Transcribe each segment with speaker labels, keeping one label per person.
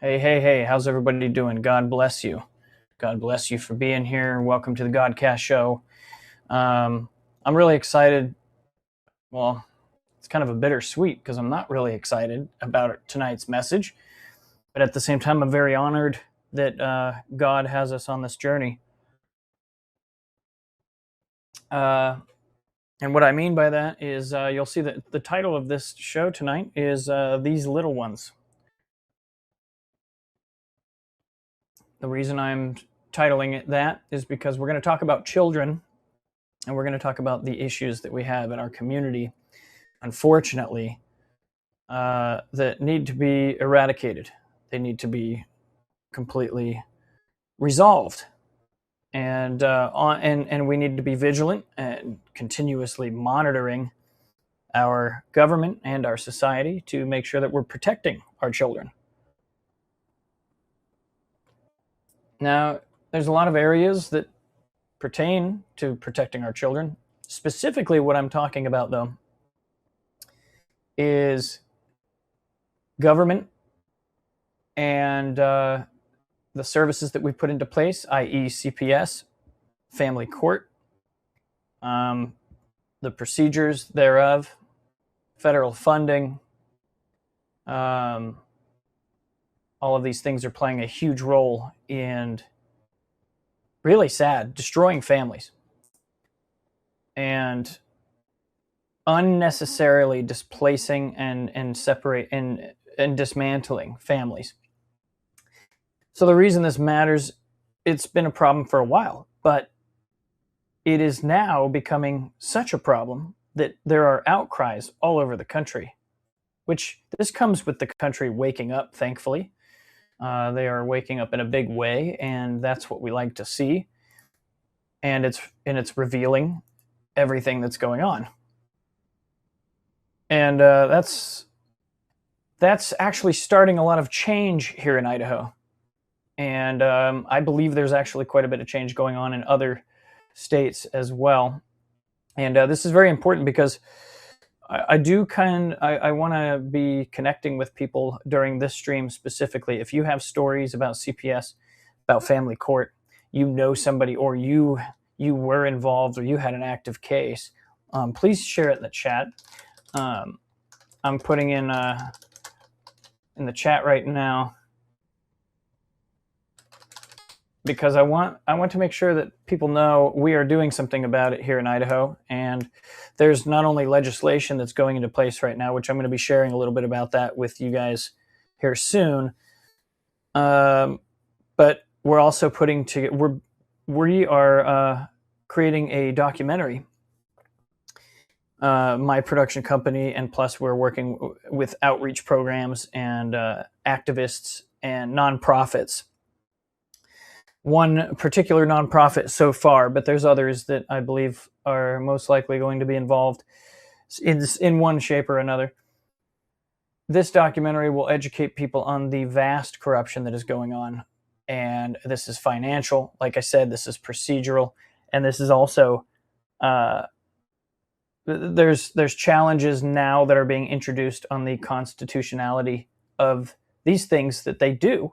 Speaker 1: Hey, how's everybody doing? God bless you. God bless you for being here. Welcome to the Godcast show. I'm really excited. Well, it's kind of a bittersweet because I'm not really excited about tonight's message, but at the same time, I'm very honored that God has us on this journey. And what I mean by that is you'll see that the title of this show tonight is These Little Ones. The reason I'm titling it that is because we're going to talk about children, and we're going to talk about the issues that we have in our community, unfortunately, that need to be eradicated. They need to be completely resolved. And we need to be vigilant and continuously monitoring our government and our society to make sure that we're protecting our children. Now, there's a lot of areas that pertain to protecting our children. Specifically, what I'm talking about, though, is government and the services that we put into place, i.e. CPS, family court, the procedures thereof, federal funding. All of these things are playing a huge role in, really sad, destroying families and unnecessarily displacing and separate and dismantling families. So the reason this matters, it's been a problem for a while, but it is now becoming such a problem that there are outcries all over the country, which this comes with the country waking up, thankfully. They are waking up in a big way, and that's what we like to see. And it's revealing everything that's going on. And that's actually starting a lot of change here in Idaho. And I believe there's actually quite a bit of change going on in other states as well. And this is very important because I want to be connecting with people during this stream specifically. If you have stories about CPS, about family court, you know somebody, or you were involved, or you had an active case, please share it in the chat. I'm putting in the chat right now because I want to make sure that people know we are doing something about it here in Idaho. And there's not only legislation that's going into place right now, which I'm going to be sharing a little bit about that with you guys here soon, but we're also we are creating a documentary, my production company, and plus we're working with outreach programs and activists and nonprofits. One particular nonprofit so far, but there's others that I believe are most likely going to be involved in one shape or another. This documentary will educate people on the vast corruption that is going on. And this is financial. Like I said, this is procedural. And this is also, there's challenges now that are being introduced on the constitutionality of these things that they do.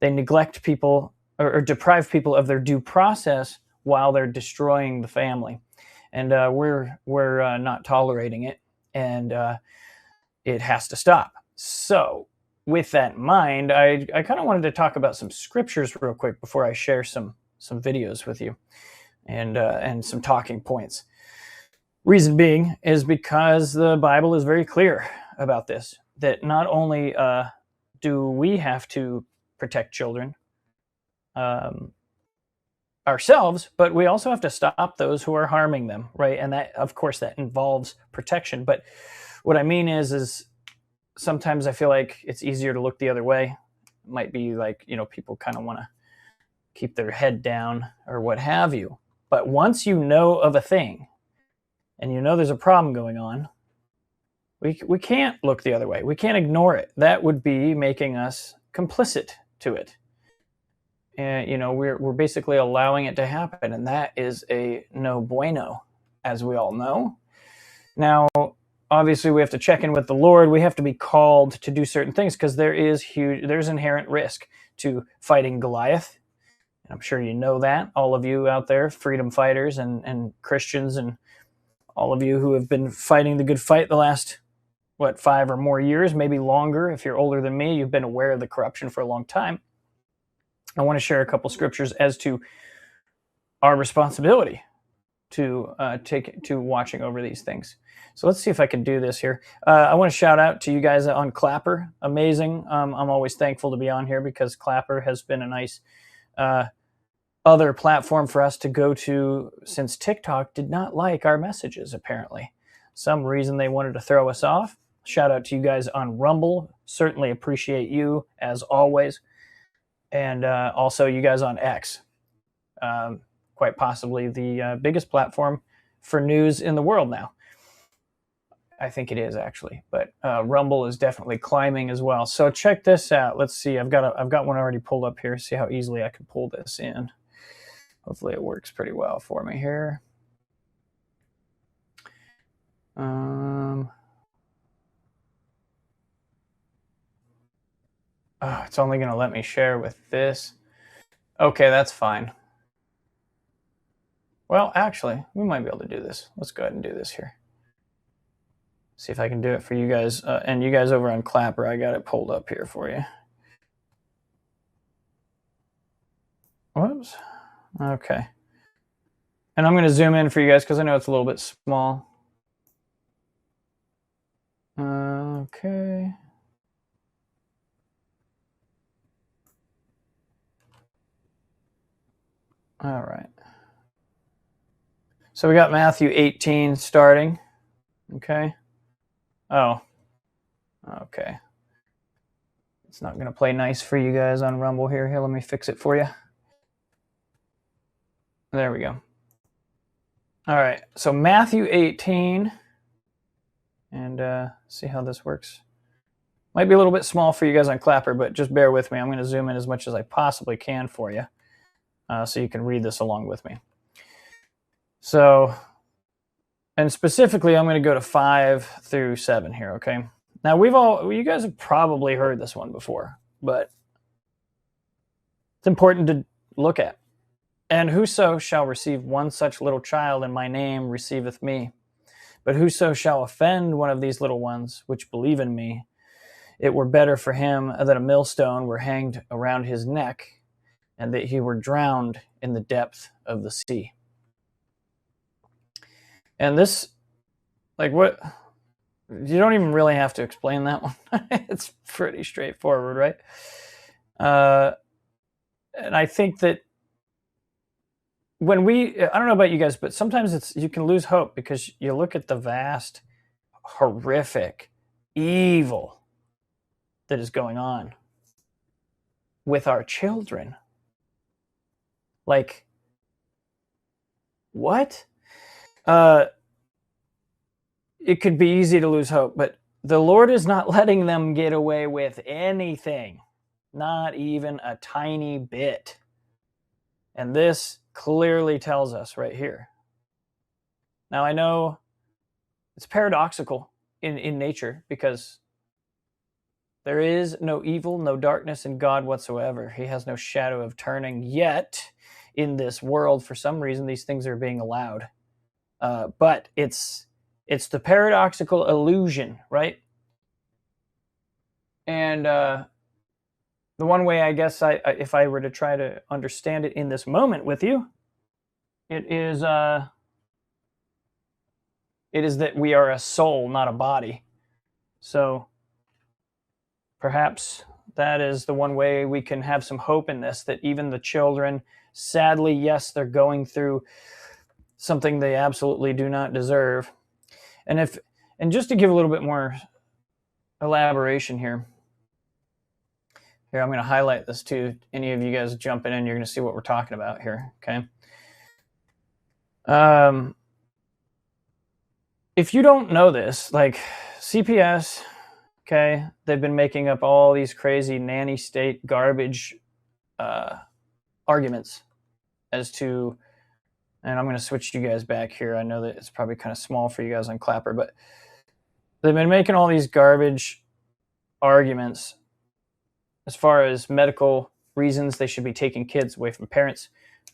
Speaker 1: They neglect people or deprive people of their due process while they're destroying the family. And we're not tolerating it, and it has to stop. So with that in mind, I kind of wanted to talk about some scriptures real quick before I share some videos with you and some talking points. Reason being is because the Bible is very clear about this, that not only do we have to protect children ourselves, but we also have to stop those who are harming them, right? And that, of course, that involves protection. But what I mean is sometimes I feel like it's easier to look the other way. It might be like, people kind of want to keep their head down or what have you. But once you know of a thing and there's a problem going on, we can't look the other way. We can't ignore it. That would be making us complicit to it. And, we're basically allowing it to happen, and that is a no bueno, as we all know. Now, obviously we have to check in with the Lord. We have to be called to do certain things because there's inherent risk to fighting Goliath. And I'm sure you know that, all of you out there, freedom fighters and Christians, and all of you who have been fighting the good fight the last, 5 or more years, maybe longer. If you're older than me, you've been aware of the corruption for a long time. I want to share a couple scriptures as to our responsibility to take to watching over these things. So let's see if I can do this here. I want to shout out to you guys on Clapper. Amazing. I'm always thankful to be on here because Clapper has been a nice other platform for us to go to since TikTok did not like our messages, apparently. Some reason they wanted to throw us off. Shout out to you guys on Rumble. Certainly appreciate you, as always. And also you guys on X. Quite possibly the biggest platform for news in the world now. I think it is, actually, but Rumble is definitely climbing as well. So check this out. Let's see. I've got one already pulled up here. See how easily I can pull this in. Hopefully it works pretty well for me here. It's only going to let me share with this. Okay, that's fine. Well, actually, we might be able to do this. Let's go ahead and do this here. See if I can do it for you guys. And you guys over on Clapper, I got it pulled up here for you. Whoops. Okay. And I'm going to zoom in for you guys because I know it's a little bit small. Okay. All right. So we got Matthew 18 starting. Okay. Oh. Okay. It's not going to play nice for you guys on Rumble here. Here, let me fix it for you. There we go. All right. So Matthew 18. And see how this works. Might be a little bit small for you guys on Clapper, but just bear with me. I'm going to zoom in as much as I possibly can for you so you can read this along with me. So, and specifically, I'm going to go to 5 through 7 here, okay? Now, you guys have probably heard this one before, but it's important to look at. And whoso shall receive one such little child in my name receiveth me. But whoso shall offend one of these little ones which believe in me, it were better for him that a millstone were hanged around his neck, and that he were drowned in the depth of the sea. And this, what? You don't even really have to explain that one. It's pretty straightforward, right? And I think that I don't know about you guys, but sometimes you can lose hope because you look at the vast, horrific evil that is going on with our children. Like, what? It could be easy to lose hope, but the Lord is not letting them get away with anything, not even a tiny bit. And this clearly tells us right here. Now, I know it's paradoxical in nature because there is no evil, no darkness in God whatsoever. He has no shadow of turning. Yet, in this world, for some reason, these things are being allowed. But it's the paradoxical illusion, right? And the one way, I guess, if I were to try to understand it in this moment with you, it is that we are a soul, not a body. So perhaps that is the one way we can have some hope in this, that even the children, sadly, yes, they're going through something they absolutely do not deserve. And just to give a little bit more elaboration here, I'm going to highlight this too. Any of you guys jumping in, you're going to see what we're talking about here, okay? If you don't know this, like CPS, okay, they've been making up all these crazy nanny state garbage arguments as to, and I'm going to switch you guys back here. I know that it's probably kind of small for you guys on Clapper, but they've been making all these garbage arguments as far as medical reasons they should be taking kids away from parents.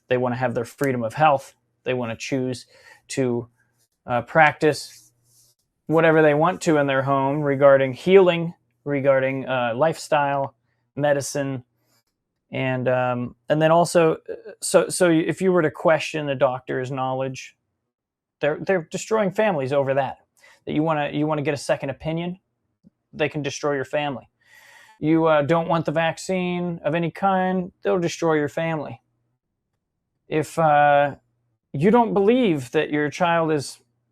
Speaker 1: They want to have their freedom of health. They want to choose to practice whatever they want to in their home regarding healing, regarding lifestyle, medicine, and then also, so if you were to question a doctor's knowledge, they're destroying families over that. That you want to get a second opinion, they can destroy your family. You don't want the vaccine of any kind, they'll destroy your family. If you don't believe that your child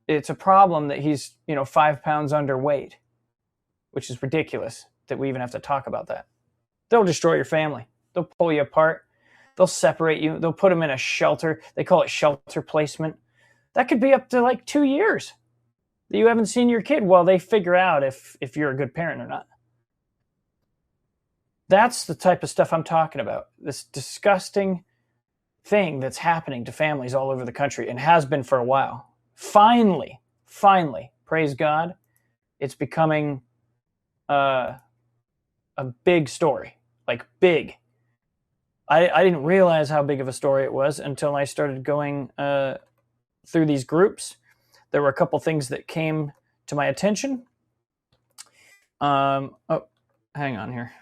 Speaker 1: it's a problem that he's 5 pounds underweight, which is ridiculous that we even have to talk about that, they'll destroy your family. They'll pull you apart. They'll separate you. They'll put them in a shelter. They call it shelter placement. That could be up to like 2 years that you haven't seen your kid while they figure out if you're a good parent or not. That's the type of stuff I'm talking about. This disgusting thing that's happening to families all over the country and has been for a while. Finally, praise God, it's becoming a big story. Like big. I didn't realize how big of a story it was until I started going through these groups. There were a couple things that came to my attention. Hang on here.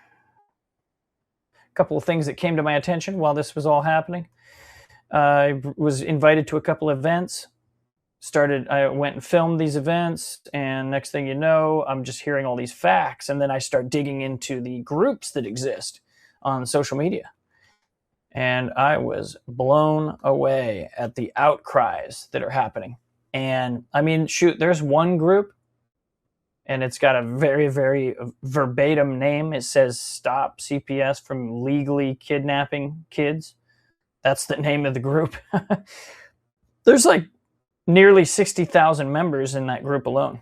Speaker 1: A couple of things that came to my attention while this was all happening. I was invited to a couple events. I went and filmed these events, and next thing you know, I'm just hearing all these facts, and then I start digging into the groups that exist on social media. And I was blown away at the outcries that are happening. And I mean, shoot, there's one group, and it's got a very, very verbatim name. It says Stop CPS from Legally Kidnapping Kids. That's the name of the group. There's like nearly 60,000 members in that group alone.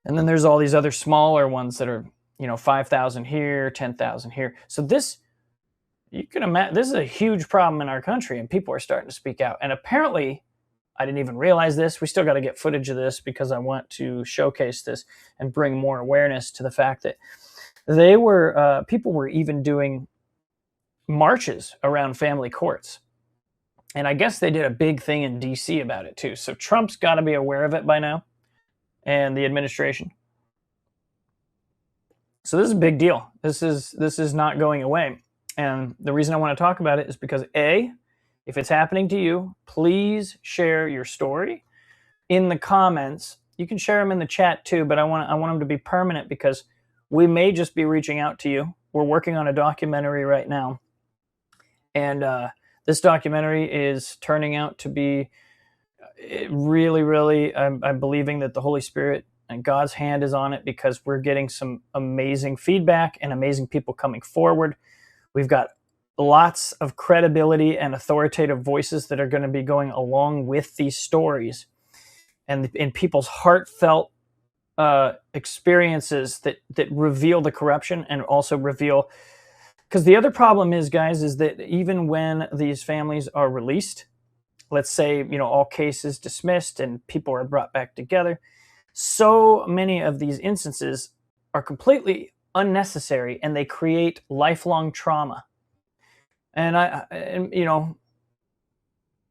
Speaker 1: And then there's all these other smaller ones that are, 5,000 here, 10,000 here. So you can imagine, this is a huge problem in our country, and people are starting to speak out. And apparently, I didn't even realize this. We still got to get footage of this because I want to showcase this and bring more awareness to the fact that people were even doing marches around family courts. And I guess they did a big thing in DC about it too. So Trump's got to be aware of it by now, and the administration. So this is a big deal. This is not going away. And the reason I want to talk about it is because A, if it's happening to you, please share your story in the comments. You can share them in the chat too, but I want them to be permanent because we may just be reaching out to you. We're working on a documentary right now. And this documentary is turning out to be really, really, I'm believing that the Holy Spirit and God's hand is on it because we're getting some amazing feedback and amazing people coming forward. We've got lots of credibility and authoritative voices that are going to be going along with these stories, and in people's heartfelt experiences that reveal the corruption and also reveal. Because the other problem is, guys, is that even when these families are released, let's say, all cases dismissed and people are brought back together, so many of these instances are completely unnecessary and they create lifelong trauma. And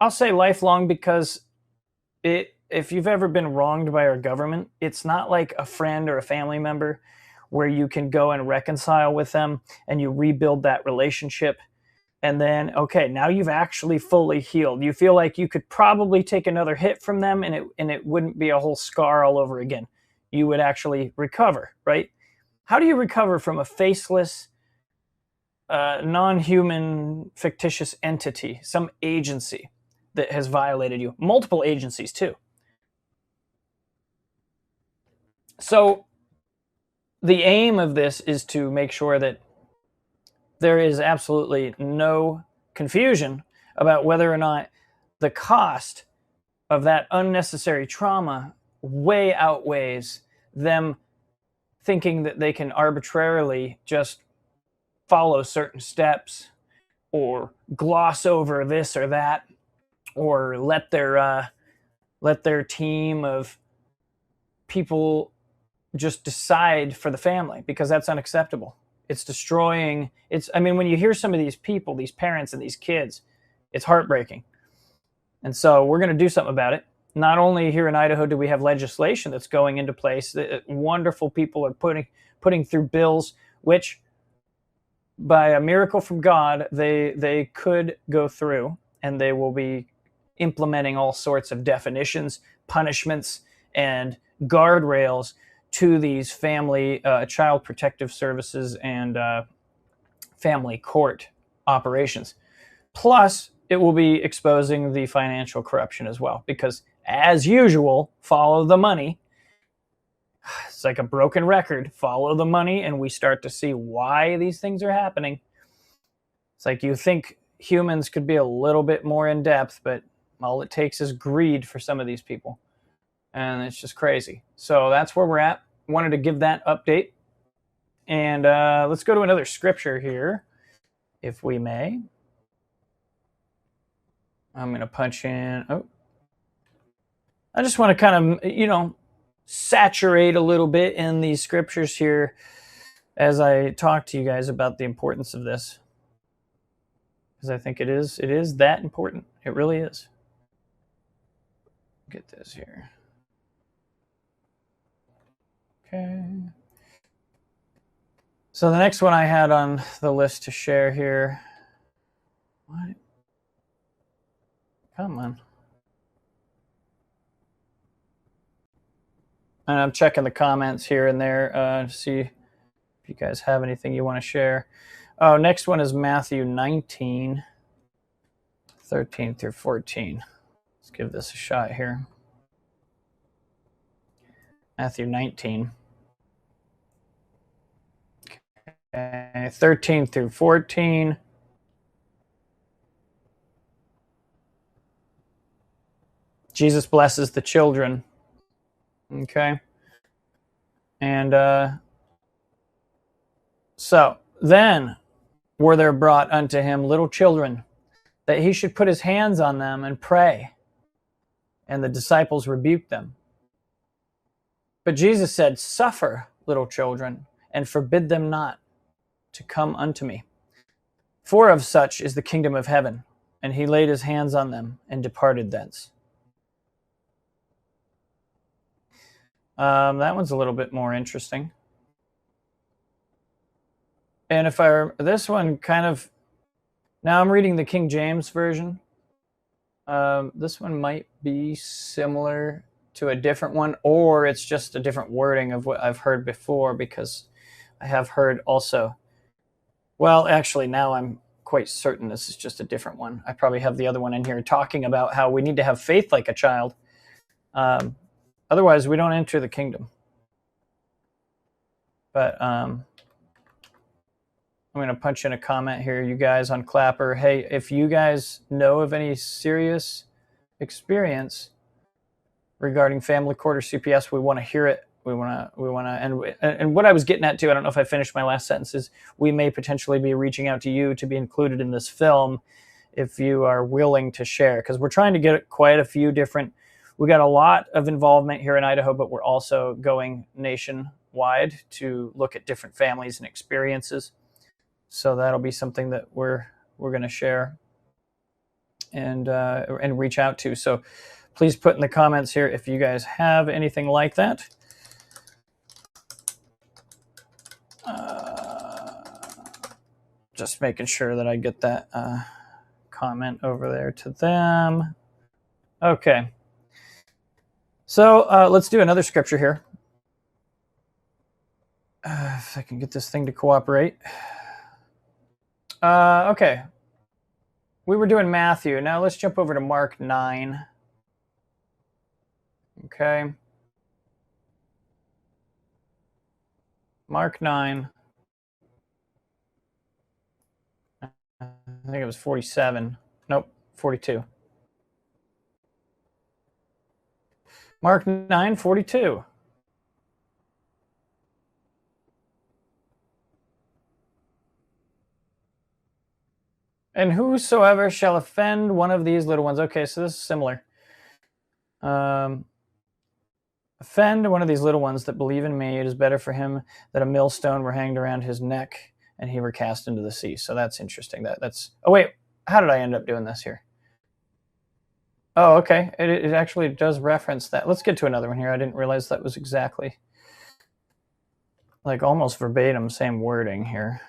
Speaker 1: I'll say lifelong because if you've ever been wronged by our government, it's not like a friend or a family member where you can go and reconcile with them and you rebuild that relationship. And then, okay, now you've actually fully healed. You feel like you could probably take another hit from them and it wouldn't be a whole scar all over again. You would actually recover, right? How do you recover from a faceless, non-human, fictitious entity, some agency that has violated you? Multiple agencies, too. So the aim of this is to make sure that there is absolutely no confusion about whether or not the cost of that unnecessary trauma way outweighs them thinking that they can arbitrarily just follow certain steps or gloss over this or that, or let their team of people just decide for the family, because that's unacceptable. It's destroying. I mean, when you hear some of these people, these parents and these kids, it's heartbreaking. And so we're going to do something about it. Not only here in Idaho do we have legislation that's going into place, wonderful people are putting through bills, which by a miracle from God, they could go through, and they will be implementing all sorts of definitions, punishments, and guardrails to these family child protective services and family court operations. Plus, it will be exposing the financial corruption as well, because as usual, follow the money. It's like a broken record. Follow the money, and we start to see why these things are happening. It's like you think humans could be a little bit more in depth, but all it takes is greed for some of these people. And it's just crazy. So that's where we're at. Wanted to give that update. And let's go to another scripture here, if we may. I'm going to punch in. Oh, I just want to kind of, saturate a little bit in these scriptures here as I talk to you guys about the importance of this, because I think it is that important. It really is. Get this here. Okay. So the next one I had on the list to share here. What? Come on. And I'm checking the comments here and there to see if you guys have anything you want to share. Oh, next one is Matthew 19, 13 through 14. Let's give this a shot here. Matthew 19. Okay, 13 through 14. Jesus blesses the children. Okay. And so then were there brought unto him little children, that he should put his hands on them and pray. And the disciples rebuked them. But Jesus said, Suffer little children, and forbid them not to come unto me. For of such is the kingdom of heaven. And he laid his hands on them and departed thence. That one's a little bit more interesting. And this one kind of, now I'm reading the King James Version. This one might be similar to a different one, or it's just a different wording of what I've heard before, because I have heard also, well, actually now I'm quite certain this is just a different one. I probably have the other one in here talking about how we need to have faith like a child. Otherwise, we don't enter the kingdom. But I'm going to punch in a comment here, you guys, on Clapper. Hey, if you guys know of any serious experience regarding family court or CPS, we want to hear it. We want to, and what I was getting at too, I don't know if I finished my last sentence, is we may potentially be reaching out to you to be included in this film if you are willing to share, because we're trying to get quite a few different. We got a lot of involvement here in Idaho, but we're also going nationwide to look at different families and experiences. So that'll be something that we're going to share and reach out to. So please put in the comments here if you guys have anything like that. Just making sure that I get that comment over there to them. Okay. So let's do another scripture here. If I can get this thing to cooperate. Okay. We were doing Matthew. Now let's jump over to Mark 9. Okay. Mark 9. I think it was 47. Nope, 42. Mark 9:42. And whosoever shall offend one of these little ones. Okay, so this is similar. offend one of these little ones that believe in me, it is better for him that a millstone were hanged around his neck and he were cast into the sea. So that's interesting. That's. Oh wait, how did I end up doing this here? Oh, okay. It actually does reference that. Let's get to another one here. I didn't realize that was exactly like almost verbatim same wording here.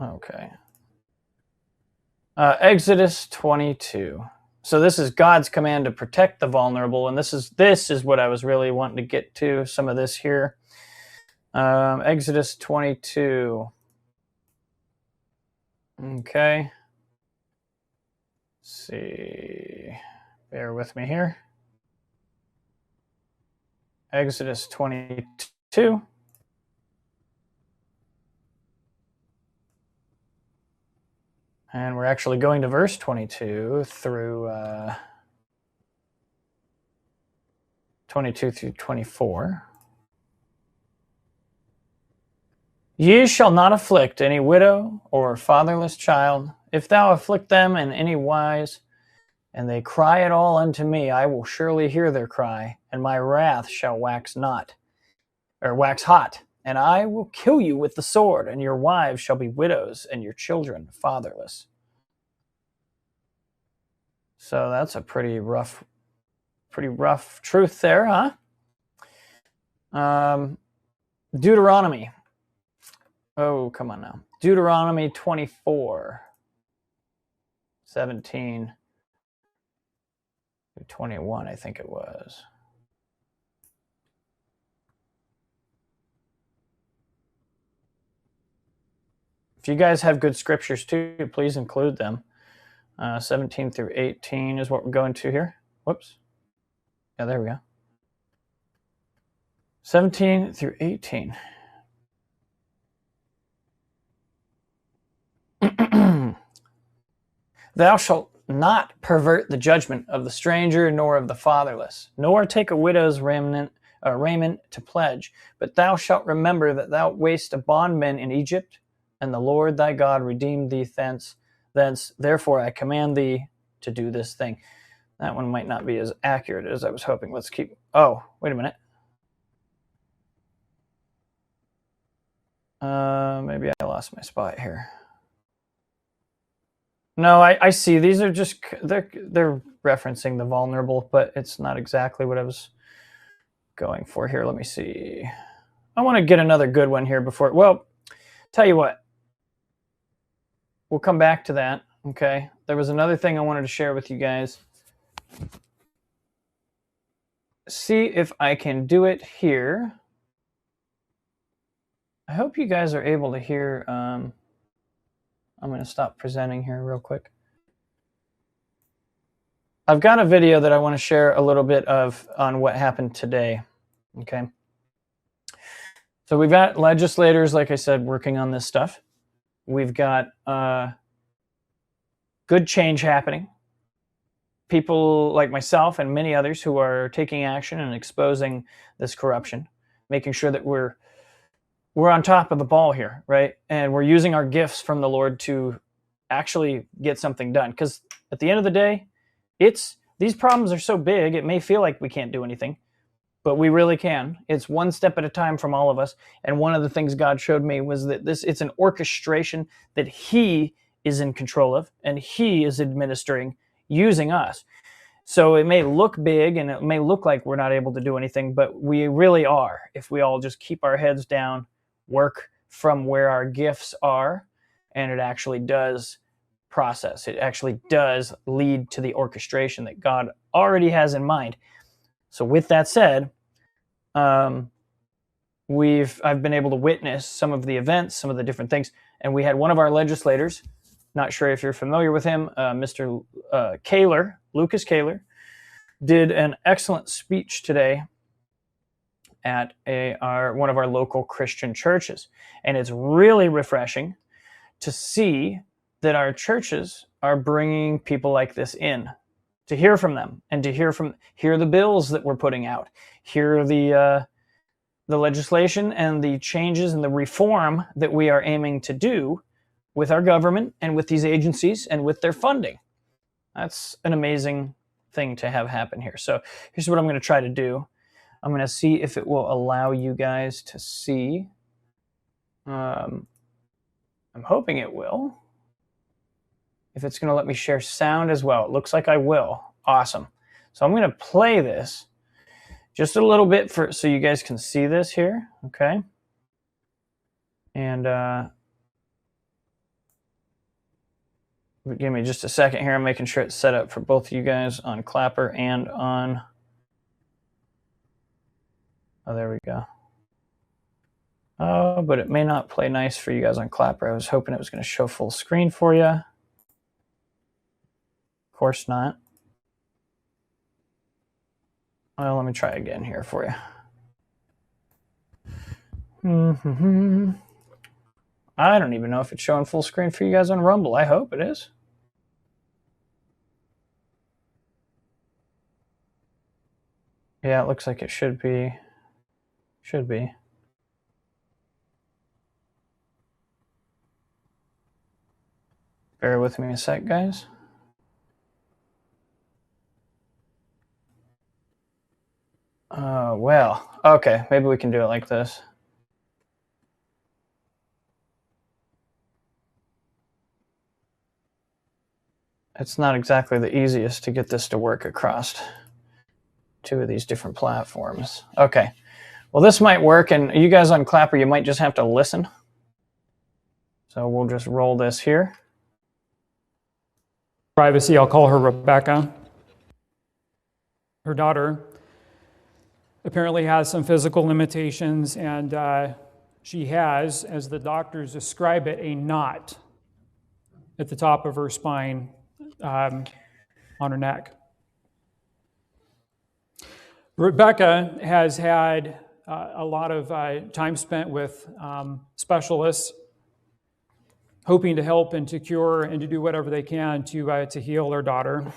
Speaker 1: Okay. Exodus 22. So this is God's command to protect the vulnerable, and this is what I was really wanting to get to. Some of this here. Exodus 22. Okay. Let's see. Bear with me here. Exodus 22. And we're actually going to verse 22 through 22 through 24. Ye shall not afflict any widow or fatherless child. If thou afflict them in any wise, and they cry at all unto me, I will surely hear their cry, and my wrath shall wax hot, and I will kill you with the sword, and your wives shall be widows, and your children fatherless. So that's a pretty rough truth there, huh? Deuteronomy. Oh, come on now. Deuteronomy 24, 17 to 21, I think it was. If you guys have good scriptures too, please include them. 17 through 18 is what we're going to here. Whoops. Yeah, there we go. 17 through 18. Thou shalt not pervert the judgment of the stranger, nor of the fatherless, nor take a widow's raiment to pledge. But thou shalt remember that thou wast a bondman in Egypt, and the Lord thy God redeemed thee thence. Therefore I command thee to do this thing. That one might not be as accurate as I was hoping. Let's keep. Oh, wait a minute. Maybe I lost my spot here. No, I see. These are just they're referencing the vulnerable, but it's not exactly what I was going for here. Let me see. I want to get another good one here before. Well, tell you what. We'll come back to that. Okay. There was another thing I wanted to share with you guys. See if I can do it here. I hope you guys are able to hear. I'm going to stop presenting here real quick. I've got a video that I want to share a little bit of on what happened today. Okay. So we've got legislators, like I said, working on this stuff. We've got good change happening. People like myself and many others who are taking action and exposing this corruption, making sure that we're on top of the ball here, right? And we're using our gifts from the Lord to actually get something done. Because at the end of the day, these problems are so big, it may feel like we can't do anything, but we really can. It's one step at a time from all of us. And one of the things God showed me was that it's an orchestration that He is in control of, and He is administering using us. So it may look big and it may look like we're not able to do anything, but we really are if we all just keep our heads down, work from where our gifts are, and it actually does process. It actually does lead to the orchestration that God already has in mind. So with that said, I've been able to witness some of the events, some of the different things, and we had one of our legislators, not sure if you're familiar with him, Mr. Kaler, Lucas Kaler, did an excellent speech today at one of our local Christian churches. And it's really refreshing to see that our churches are bringing people like this in, to hear from them and to hear the bills that we're putting out, hear the legislation and the changes and the reform that we are aiming to do with our government and with these agencies and with their funding. That's an amazing thing to have happen here. So here's what I'm going to try to do. I'm going to see if it will allow you guys to see. I'm hoping it will. If it's going to let me share sound as well. It looks like I will. Awesome. So I'm going to play this just a little bit so you guys can see this here. Okay. And give me just a second here. I'm making sure it's set up for both of you guys on Clapper and on... Oh, there we go. Oh, but it may not play nice for you guys on Clapper. I was hoping it was going to show full screen for you. Of course not. Well, let me try again here for you. I don't even know if it's showing full screen for you guys on Rumble. I hope it is. Yeah, it looks like it should be. Should be. Bear with me a sec, guys. Well, okay, maybe we can do it like this. It's not exactly the easiest to get this to work across two of these different platforms. Okay, well, this might work, and you guys on Clapper, you might just have to listen. So we'll just roll this here.
Speaker 2: Privacy, I'll call her Rebecca. Her daughter apparently has some physical limitations, and she has, as the doctors describe it, a knot at the top of her spine on her neck. Rebecca has had a lot of time spent with specialists, hoping to help and to cure and to do whatever they can to heal their daughter.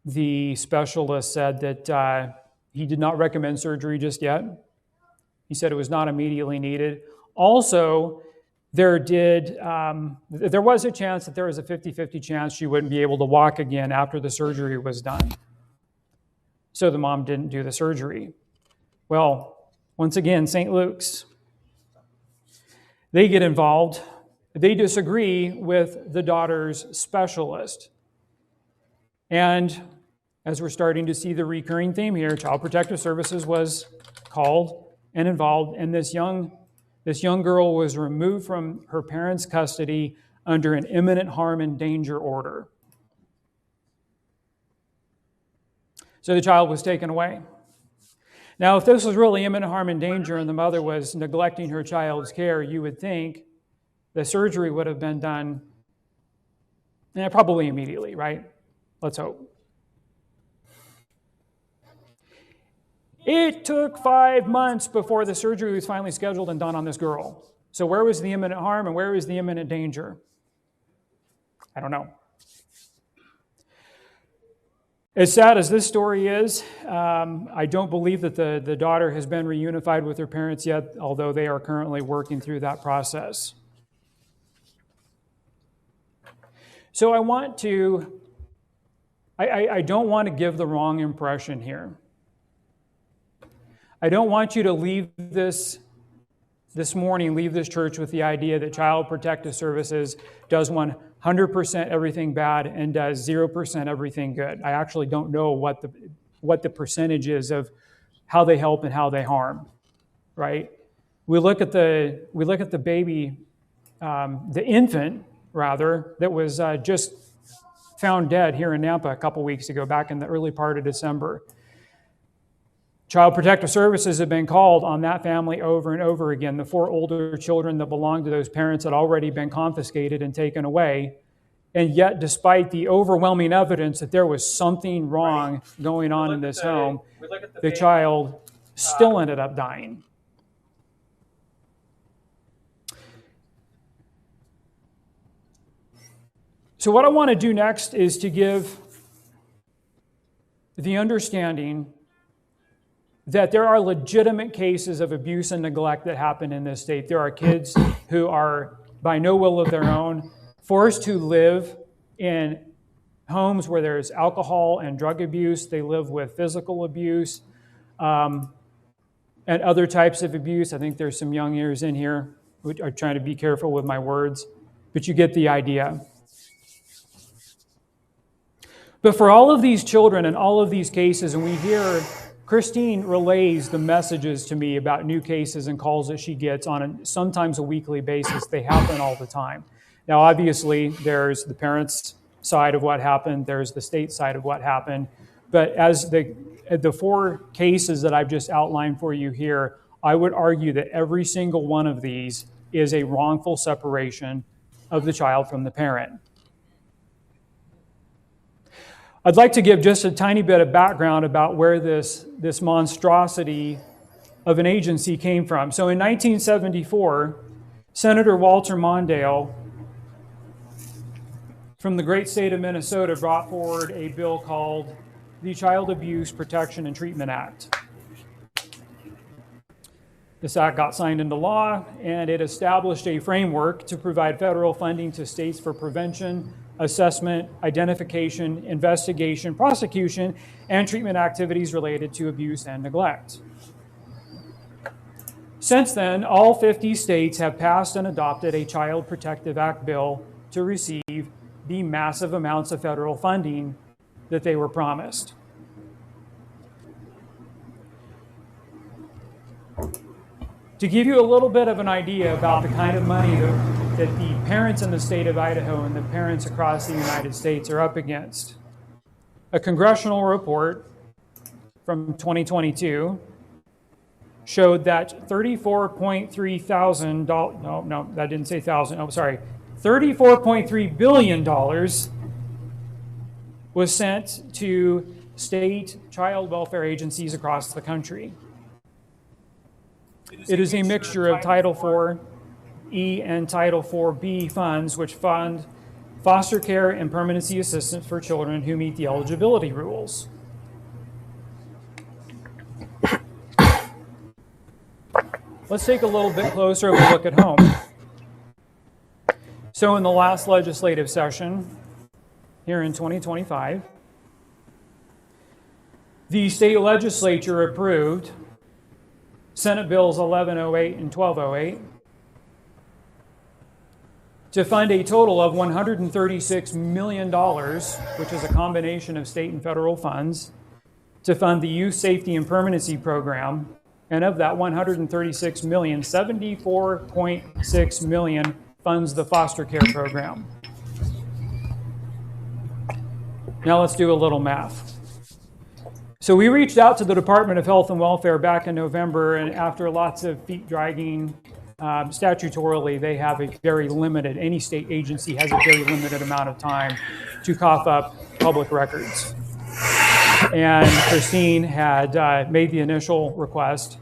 Speaker 2: The specialist said that he did not recommend surgery just yet. He said it was not immediately needed. Also, there was a chance that there was a 50-50 chance she wouldn't be able to walk again after the surgery was done. So the mom didn't do the surgery. Well, once again, St. Luke's, they get involved. They disagree with the daughter's specialist. And as we're starting to see the recurring theme here, Child Protective Services was called and involved, and this young girl was removed from her parents' custody under an imminent harm and danger order. So the child was taken away. Now, if this was really imminent harm and danger and the mother was neglecting her child's care, you would think the surgery would have been done probably immediately, right? Let's hope. It took 5 months before the surgery was finally scheduled and done on this girl. So where was the imminent harm and where was the imminent danger? I don't know. As sad as this story is, I don't believe that the daughter has been reunified with her parents yet, although they are currently working through that process. So I don't want to give the wrong impression here. I don't want you to leave this morning, leave this church with the idea that Child Protective Services does 100% everything bad and does 0% everything good. I actually don't know what the percentage is of how they help and how they harm, right? We look at the baby, the infant rather, that was just found dead here in Nampa a couple weeks ago, back in the early part of December. Child Protective Services have been called on that family over and over again. The 4 older children that belonged to those parents had already been confiscated and taken away. And yet, despite the overwhelming evidence that there was something wrong going on in this home, the child still ended up dying. So what I want to do next is to give the understanding that there are legitimate cases of abuse and neglect that happen in this state. There are kids who are, by no will of their own, forced to live in homes where there's alcohol and drug abuse. They live with physical abuse and other types of abuse. I think there's some young ears in here who are trying to be careful with my words, but you get the idea. But for all of these children and all of these cases, and we hear Christine relays the messages to me about new cases and calls that she gets on sometimes a weekly basis. They happen all the time. Now, obviously, there's the parents' side of what happened. There's the state side of what happened. But as the four cases that I've just outlined for you here, I would argue that every single one of these is a wrongful separation of the child from the parent. I'd like to give just a tiny bit of background about where this monstrosity of an agency came from. So in 1974, Senator Walter Mondale from the great state of Minnesota brought forward a bill called the Child Abuse Protection and Treatment Act. This act got signed into law, and it established a framework to provide federal funding to states for prevention, assessment, identification, investigation, prosecution, and treatment activities related to abuse and neglect. Since then, all 50 states have passed and adopted a Child Protective Act bill to receive the massive amounts of federal funding that they were promised. To give you a little bit of an idea about the kind of money that the parents in the state of Idaho and the parents across the United States are up against, a congressional report from 2022 showed that $34.3 billion was sent to state child welfare agencies across the country. It is a mixture of Title IV-E and Title IV-B funds, which fund foster care and permanency assistance for children who meet the eligibility rules. Let's take a little bit closer of a look at home. So in the last legislative session, here in 2025, the state legislature approved Senate Bills 1108 and 1208 to fund a total of $136 million, which is a combination of state and federal funds, to fund the Youth Safety and Permanency Program. And of that $136 million, $74.6 million funds the foster care program. Now let's do a little math. So we reached out to the Department of Health and Welfare back in November, and after lots of feet dragging, statutorily, they have a very limited, any state agency has a very limited amount of time to cough up public records. And Christine had made the initial request,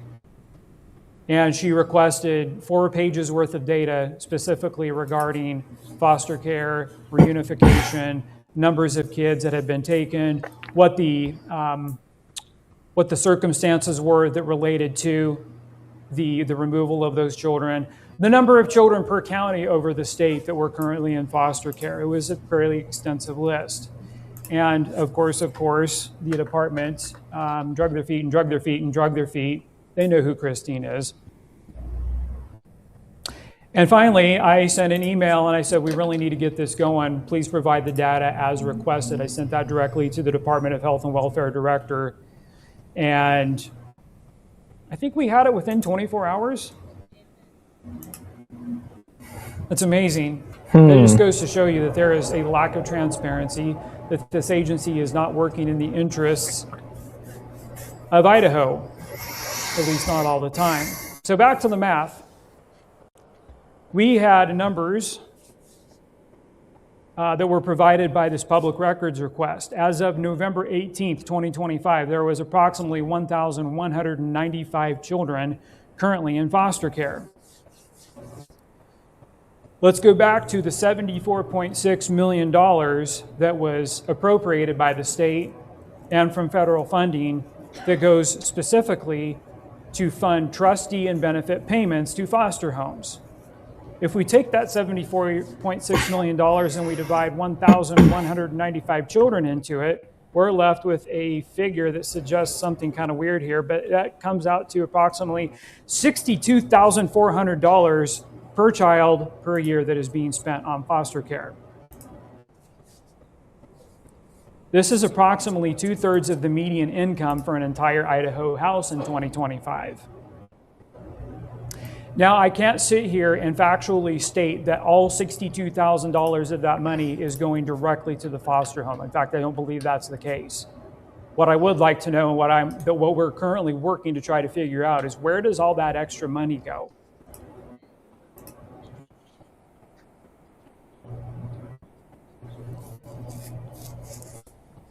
Speaker 2: and she requested 4 pages worth of data specifically regarding foster care, reunification, numbers of kids that had been taken, what the circumstances were that related to the removal of those children, the number of children per county over the state that were currently in foster care. It was a fairly extensive list. And of course, the department drug their feet and drug their feet and drug their feet. They know who Christine is. And finally, I sent an email and I said, we really need to get this going. Please provide the data as requested. I sent that directly to the Department of Health and Welfare Director. And I think we had it within 24 hours. That's amazing. It just goes to show you that there is a lack of transparency, that this agency is not working in the interests of Idaho, at least not all the time. So back to the math. We had numbers that were provided by this public records request. As of November 18th, 2025, there was approximately 1,195 children currently in foster care. Let's go back to the $74.6 million that was appropriated by the state and from federal funding that goes specifically to fund trustee and benefit payments to foster homes. If we take that $74.6 million and we divide 1,195 children into it, we're left with a figure that suggests something kind of weird here, but that comes out to approximately $62,400 per child per year that is being spent on foster care. This is approximately 2/3 of the median income for an entire Idaho house in 2025. Now, I can't sit here and factually state that all $62,000 of that money is going directly to the foster home. In fact, I don't believe that's the case. What I would like to know, and what we're currently working to try to figure out, is where does all that extra money go?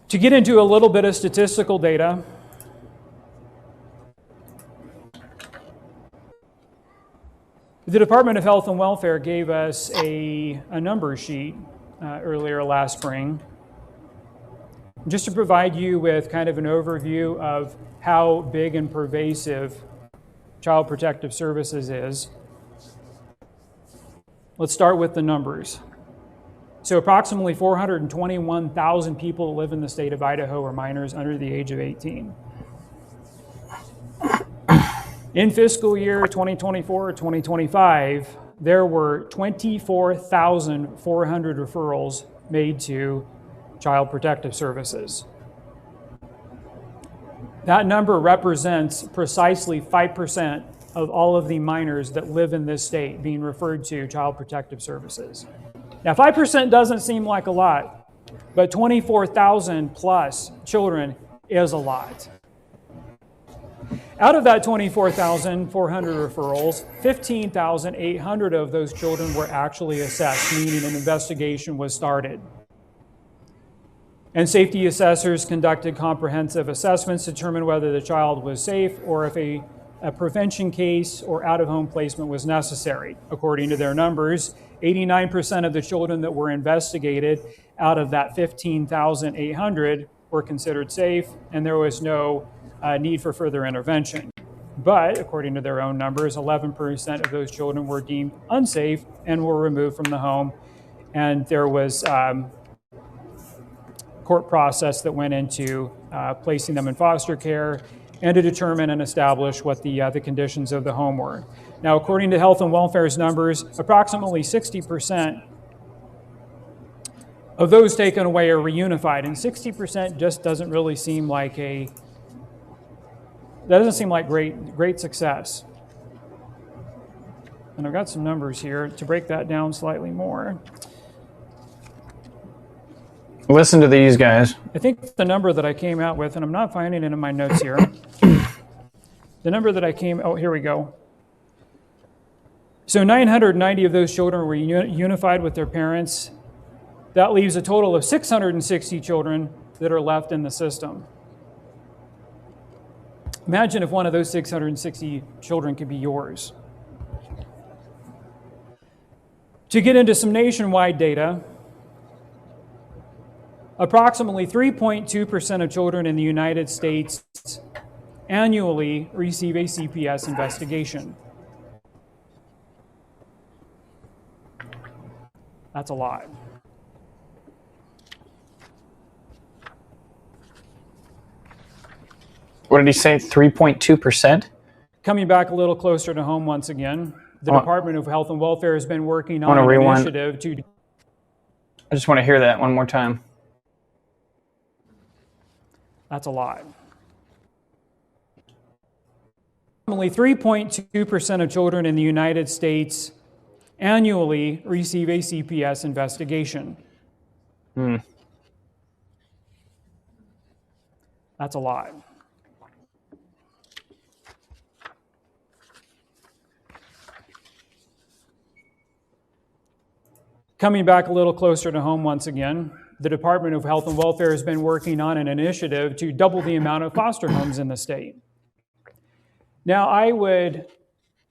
Speaker 2: To get into a little bit of statistical data, the Department of Health and Welfare gave us a number sheet earlier last spring, just to provide you with kind of an overview of how big and pervasive Child Protective Services is. Let's start with the numbers. So approximately 421,000 people live in the state of Idaho are minors under the age of 18. In fiscal year 2024-2025, there were 24,400 referrals made to Child Protective Services. That number represents precisely 5% of all of the minors that live in this state being referred to Child Protective Services. Now, 5% doesn't seem like a lot, but 24,000 plus children is a lot. Out of that 24,400 referrals, 15,800 of those children were actually assessed, meaning an investigation was started. And safety assessors conducted comprehensive assessments to determine whether the child was safe or if a prevention case or out-of-home placement was necessary. According to their numbers, 89% of the children that were investigated out of that 15,800 were considered safe, and there was no need for further intervention. But according to their own numbers, 11% of those children were deemed unsafe and were removed from the home, and there was court process that went into placing them in foster care and to determine and establish what the conditions of the home were. Now, according to Health and Welfare's numbers, approximately 60% of those taken away are reunified, and 60% just doesn't really seem like great success. And I've got some numbers here to break that down slightly more.
Speaker 1: Listen to these guys.
Speaker 2: I think the number that I came out with, and I'm not finding it in my notes here. The number that here we go. So 990 of those children were unified with their parents. That leaves a total of 660 children that are left in the system. Imagine if one of those 660 children could be yours. To get into some nationwide data, approximately 3.2% of children in the United States annually receive a CPS investigation. That's a lot.
Speaker 1: What did he say, 3.2%?
Speaker 2: Coming back a little closer to home once again, the Department of Health and Welfare has been working on an initiative to...
Speaker 1: I just want to hear that one more time.
Speaker 2: That's a lot. Only 3.2% of children in the United States annually receive a CPS investigation. That's a lot. Coming back a little closer to home once again, the Department of Health and Welfare has been working on an initiative to double the amount of foster homes in the state. Now, I would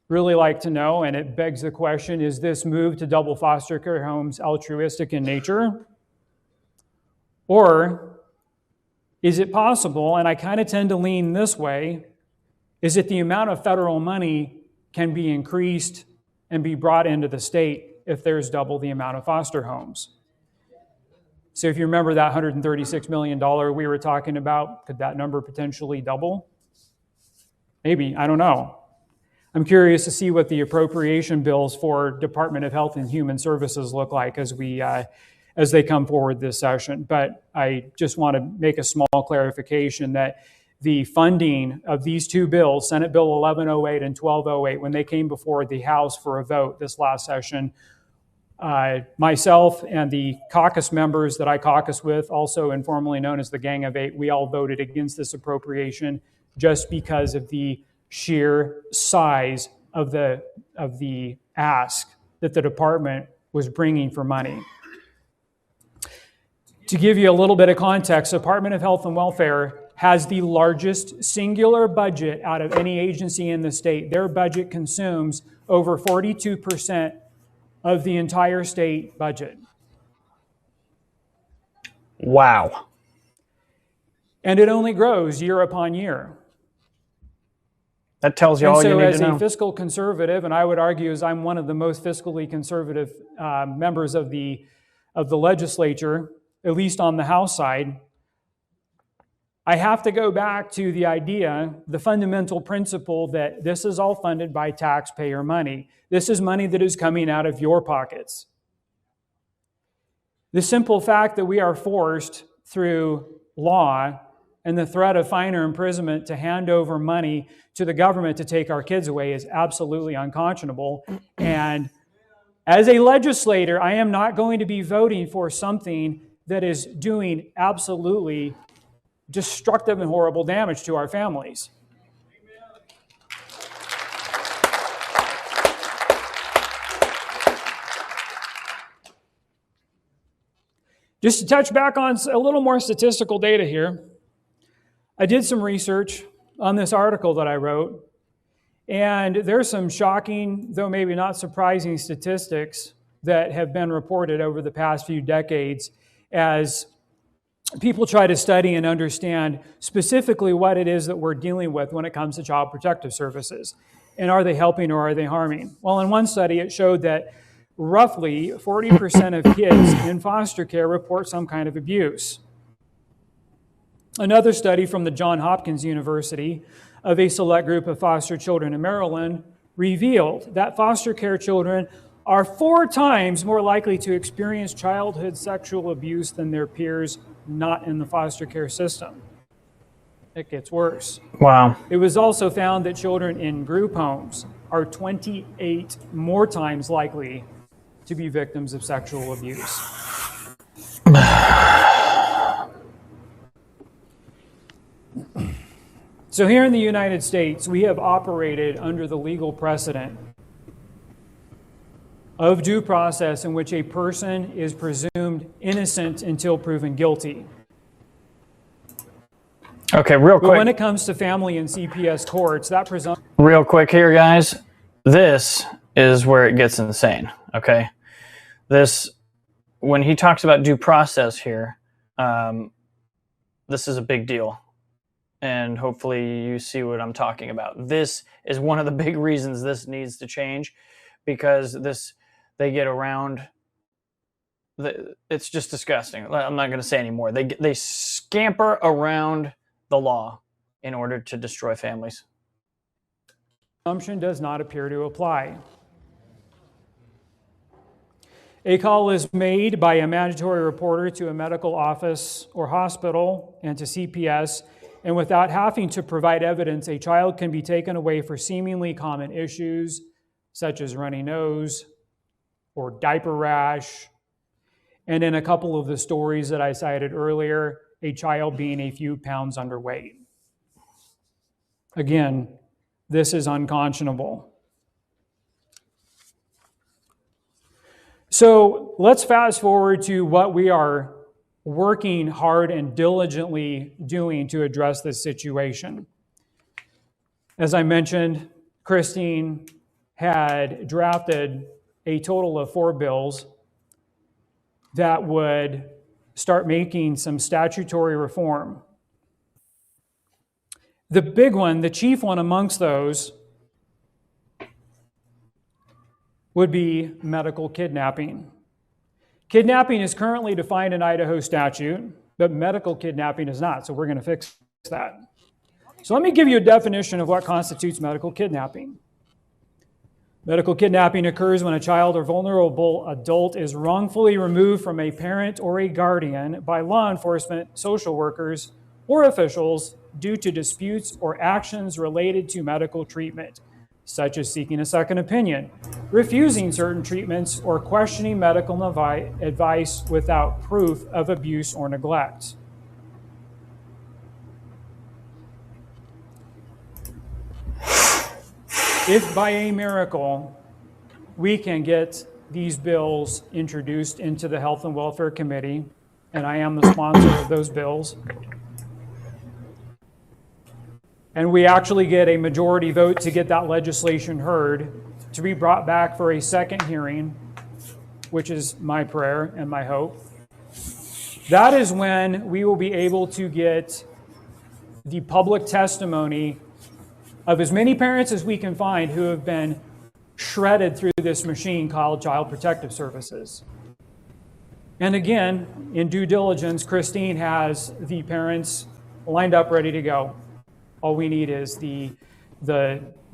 Speaker 2: really like to know, and it begs the question, is this move to double foster care homes altruistic in nature? Or is it possible, and I kind of tend to lean this way, is that the amount of federal money can be increased and be brought into the state if there's double the amount of foster homes. So if you remember that $136 million we were talking about, could that number potentially double? Maybe, I don't know. I'm curious to see what the appropriation bills for Department of Health and Human Services look like as they come forward this session. But I just want to make a small clarification that the funding of these two bills, Senate Bill 1108 and 1208, when they came before the House for a vote this last session, myself and the caucus members that I caucus with, also informally known as the Gang of Eight, we all voted against this appropriation just because of the sheer size of the ask that the department was bringing for money. To give you a little bit of context, the Department of Health and Welfare has the largest singular budget out of any agency in the state. Their budget consumes over 42% of the entire state budget.
Speaker 1: Wow.
Speaker 2: And it only grows year upon year.
Speaker 1: That tells you all you need to know.
Speaker 2: And so as a fiscal conservative, and I would argue as I'm one of the most fiscally conservative members of the legislature, at least on the House side, I have to go back to the idea, the fundamental principle that this is all funded by taxpayer money. This is money that is coming out of your pockets. The simple fact that we are forced through law and the threat of fine or imprisonment to hand over money to the government to take our kids away is absolutely unconscionable. And as a legislator, I am not going to be voting for something that is doing absolutely destructive and horrible damage to our families. Just to touch back on a little more statistical data here, I did some research on this article that I wrote, and there's some shocking, though maybe not surprising, statistics that have been reported over the past few decades as people try to study and understand specifically what it is that we're dealing with when it comes to child protective services. And are they helping or are they harming? Well, in one study, it showed that roughly 40% of kids in foster care report some kind of abuse. Another study from the Johns Hopkins University of a select group of foster children in Maryland revealed that foster care children are 4 times more likely to experience childhood sexual abuse than their peers not in the foster care system. It gets worse.
Speaker 1: Wow.
Speaker 2: It was also found that children in group homes are 28 more times likely to be victims of sexual abuse. So here in the United States, we have operated under the legal precedent of due process in which a person is presumed innocent until proven guilty.
Speaker 1: Okay, real quick.
Speaker 2: But when it comes to family and CPS courts, that presumption...
Speaker 1: Real quick here, guys. This is where it gets insane, okay? When he talks about due process here, this is a big deal. And hopefully you see what I'm talking about. This is one of the big reasons this needs to change, because they get around, it's just disgusting. I'm not going to say anymore. They scamper around the law in order to destroy families.
Speaker 2: Presumption does not appear to apply. A call is made by a mandatory reporter to a medical office or hospital and to CPS, and without having to provide evidence, a child can be taken away for seemingly common issues such as runny nose or diaper rash. And in a couple of the stories that I cited earlier, a child being a few pounds underweight. Again, this is unconscionable. So let's fast forward to what we are working hard and diligently doing to address this situation. As I mentioned, Christine had drafted a total of 4 bills that would start making some statutory reform. The big one, the chief one amongst those, would be medical kidnapping. Kidnapping is currently defined in Idaho statute, but medical kidnapping is not, so we're going to fix that. So let me give you a definition of what constitutes medical kidnapping. Medical kidnapping occurs when a child or vulnerable adult is wrongfully removed from a parent or a guardian by law enforcement, social workers, or officials due to disputes or actions related to medical treatment, such as seeking a second opinion, refusing certain treatments, or questioning medical advice without proof of abuse or neglect. If by a miracle we can get these bills introduced into the Health and Welfare Committee, and I am the sponsor of those bills, and we actually get a majority vote to get that legislation heard, to be brought back for a second hearing, which is my prayer and my hope, that is when we will be able to get the public testimony of as many parents as we can find who have been shredded through this machine called Child Protective Services. And again, in due diligence, Christine has the parents lined up, ready to go. All we need is the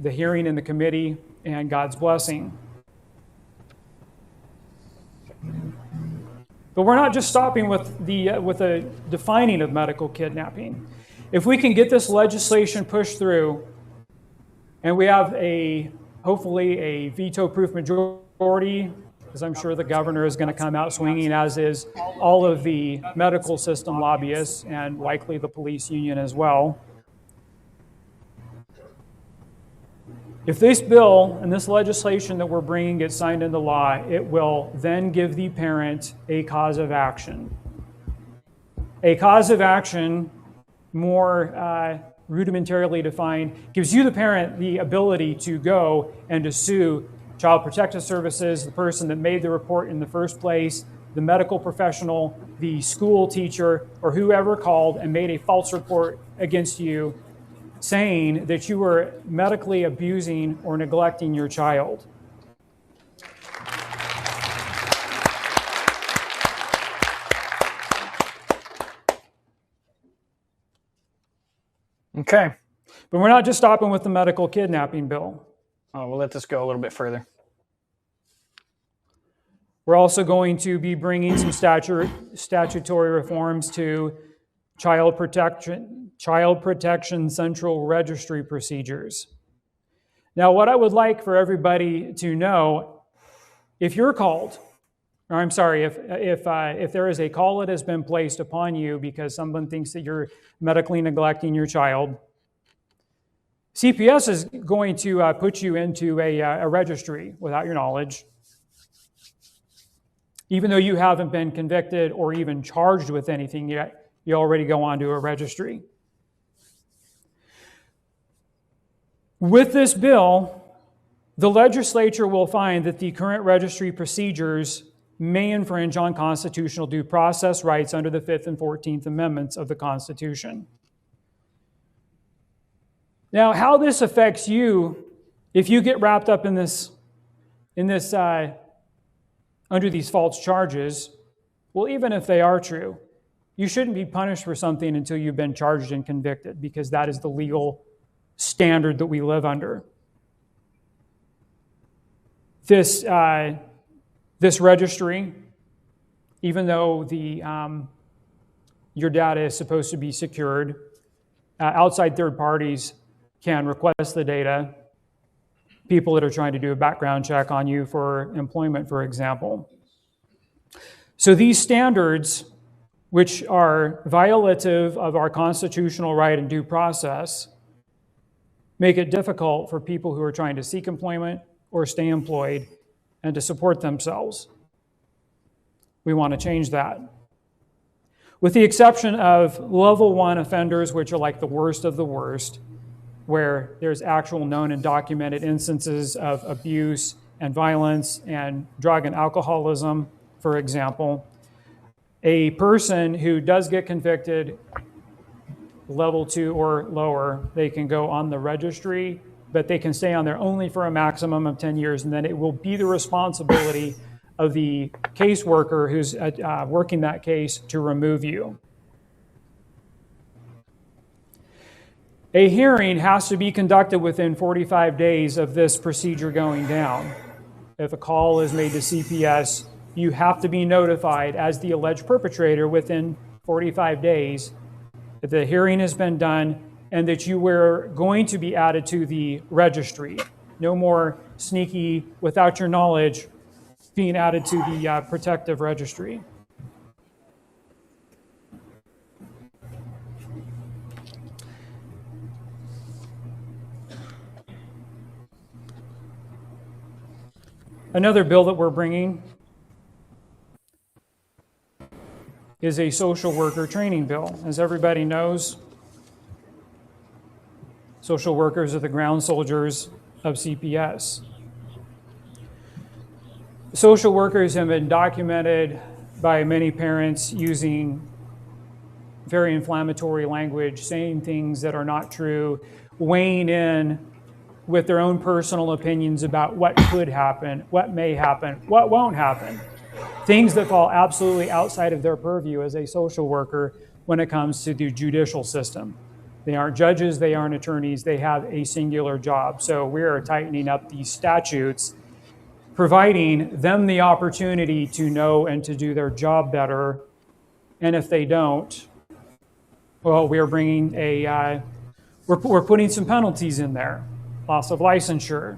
Speaker 2: hearing in the committee and God's blessing. But we're not just stopping with the defining of medical kidnapping. If we can get this legislation pushed through, and we have hopefully a veto-proof majority, because I'm sure the governor is going to come out swinging, as is all of the medical system lobbyists and likely the police union as well. If this bill and this legislation that we're bringing gets signed into law, it will then give the parent a cause of action. A cause of action, more rudimentarily defined, gives you, the parent, the ability to go and to sue Child Protective Services, the person that made the report in the first place, the medical professional, the school teacher, or whoever called and made a false report against you, saying that you were medically abusing or neglecting your child.
Speaker 1: Okay.
Speaker 2: But we're not just stopping with the medical kidnapping bill.
Speaker 1: Oh, we'll let this go a little bit further.
Speaker 2: We're also going to be bringing some statutory reforms to child protection central registry procedures. Now, what I would like for everybody to know, if you're called, or I'm sorry, if there is a call that has been placed upon you because someone thinks that you're medically neglecting your child, CPS is going to put you into a registry without your knowledge, even though you haven't been convicted or even charged with anything yet. You already go on to a registry. With this bill, the legislature will find that the current registry procedures may infringe on constitutional due process rights under the 5th and 14th Amendments of the Constitution. Now, how this affects you, if you get wrapped up in this under these false charges, well, even if they are true, you shouldn't be punished for something until you've been charged and convicted, because that is the legal standard that we live under. This registry, even though your data is supposed to be secured, outside third parties can request the data. People that are trying to do a background check on you for employment, for example. So these standards, which are violative of our constitutional right and due process, make it difficult for people who are trying to seek employment or stay employed and to support themselves. We want to change that. With the exception of level 1 offenders, which are like the worst of the worst, where there's actual known and documented instances of abuse and violence and drug and alcoholism, for example, a person who does get convicted, level 2 or lower, they can go on the registry but they can stay on there only for a maximum of 10 years, and then it will be the responsibility of the caseworker who's working that case to remove you. A hearing has to be conducted within 45 days of this procedure going down. If a call is made to CPS, you have to be notified as the alleged perpetrator within 45 days that the hearing has been done and that you were going to be added to the registry. No more sneaky, without your knowledge, being added to the protective registry. Another bill that we're bringing is a social worker training bill. As everybody knows, social workers are the ground soldiers of CPS. Social workers have been documented by many parents using very inflammatory language, saying things that are not true, weighing in with their own personal opinions about what could happen, what may happen, what won't happen. Things that fall absolutely outside of their purview as a social worker when it comes to the judicial system. They aren't judges, they aren't attorneys, they have a singular job. So we are tightening up these statutes, providing them the opportunity to know and to do their job better. And if they don't, well, we are bringing we're putting some penalties in there. Loss of licensure,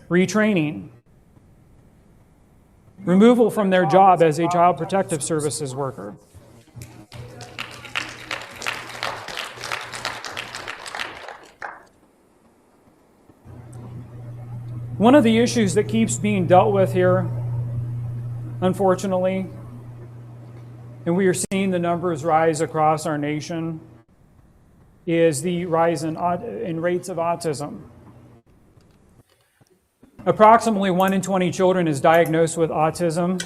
Speaker 2: retraining, removal from their job as a child protective services worker. One of the issues that keeps being dealt with here, unfortunately, and we are seeing the numbers rise across our nation, is the rise in rates of autism. Approximately 1 in 20 children is diagnosed with autism.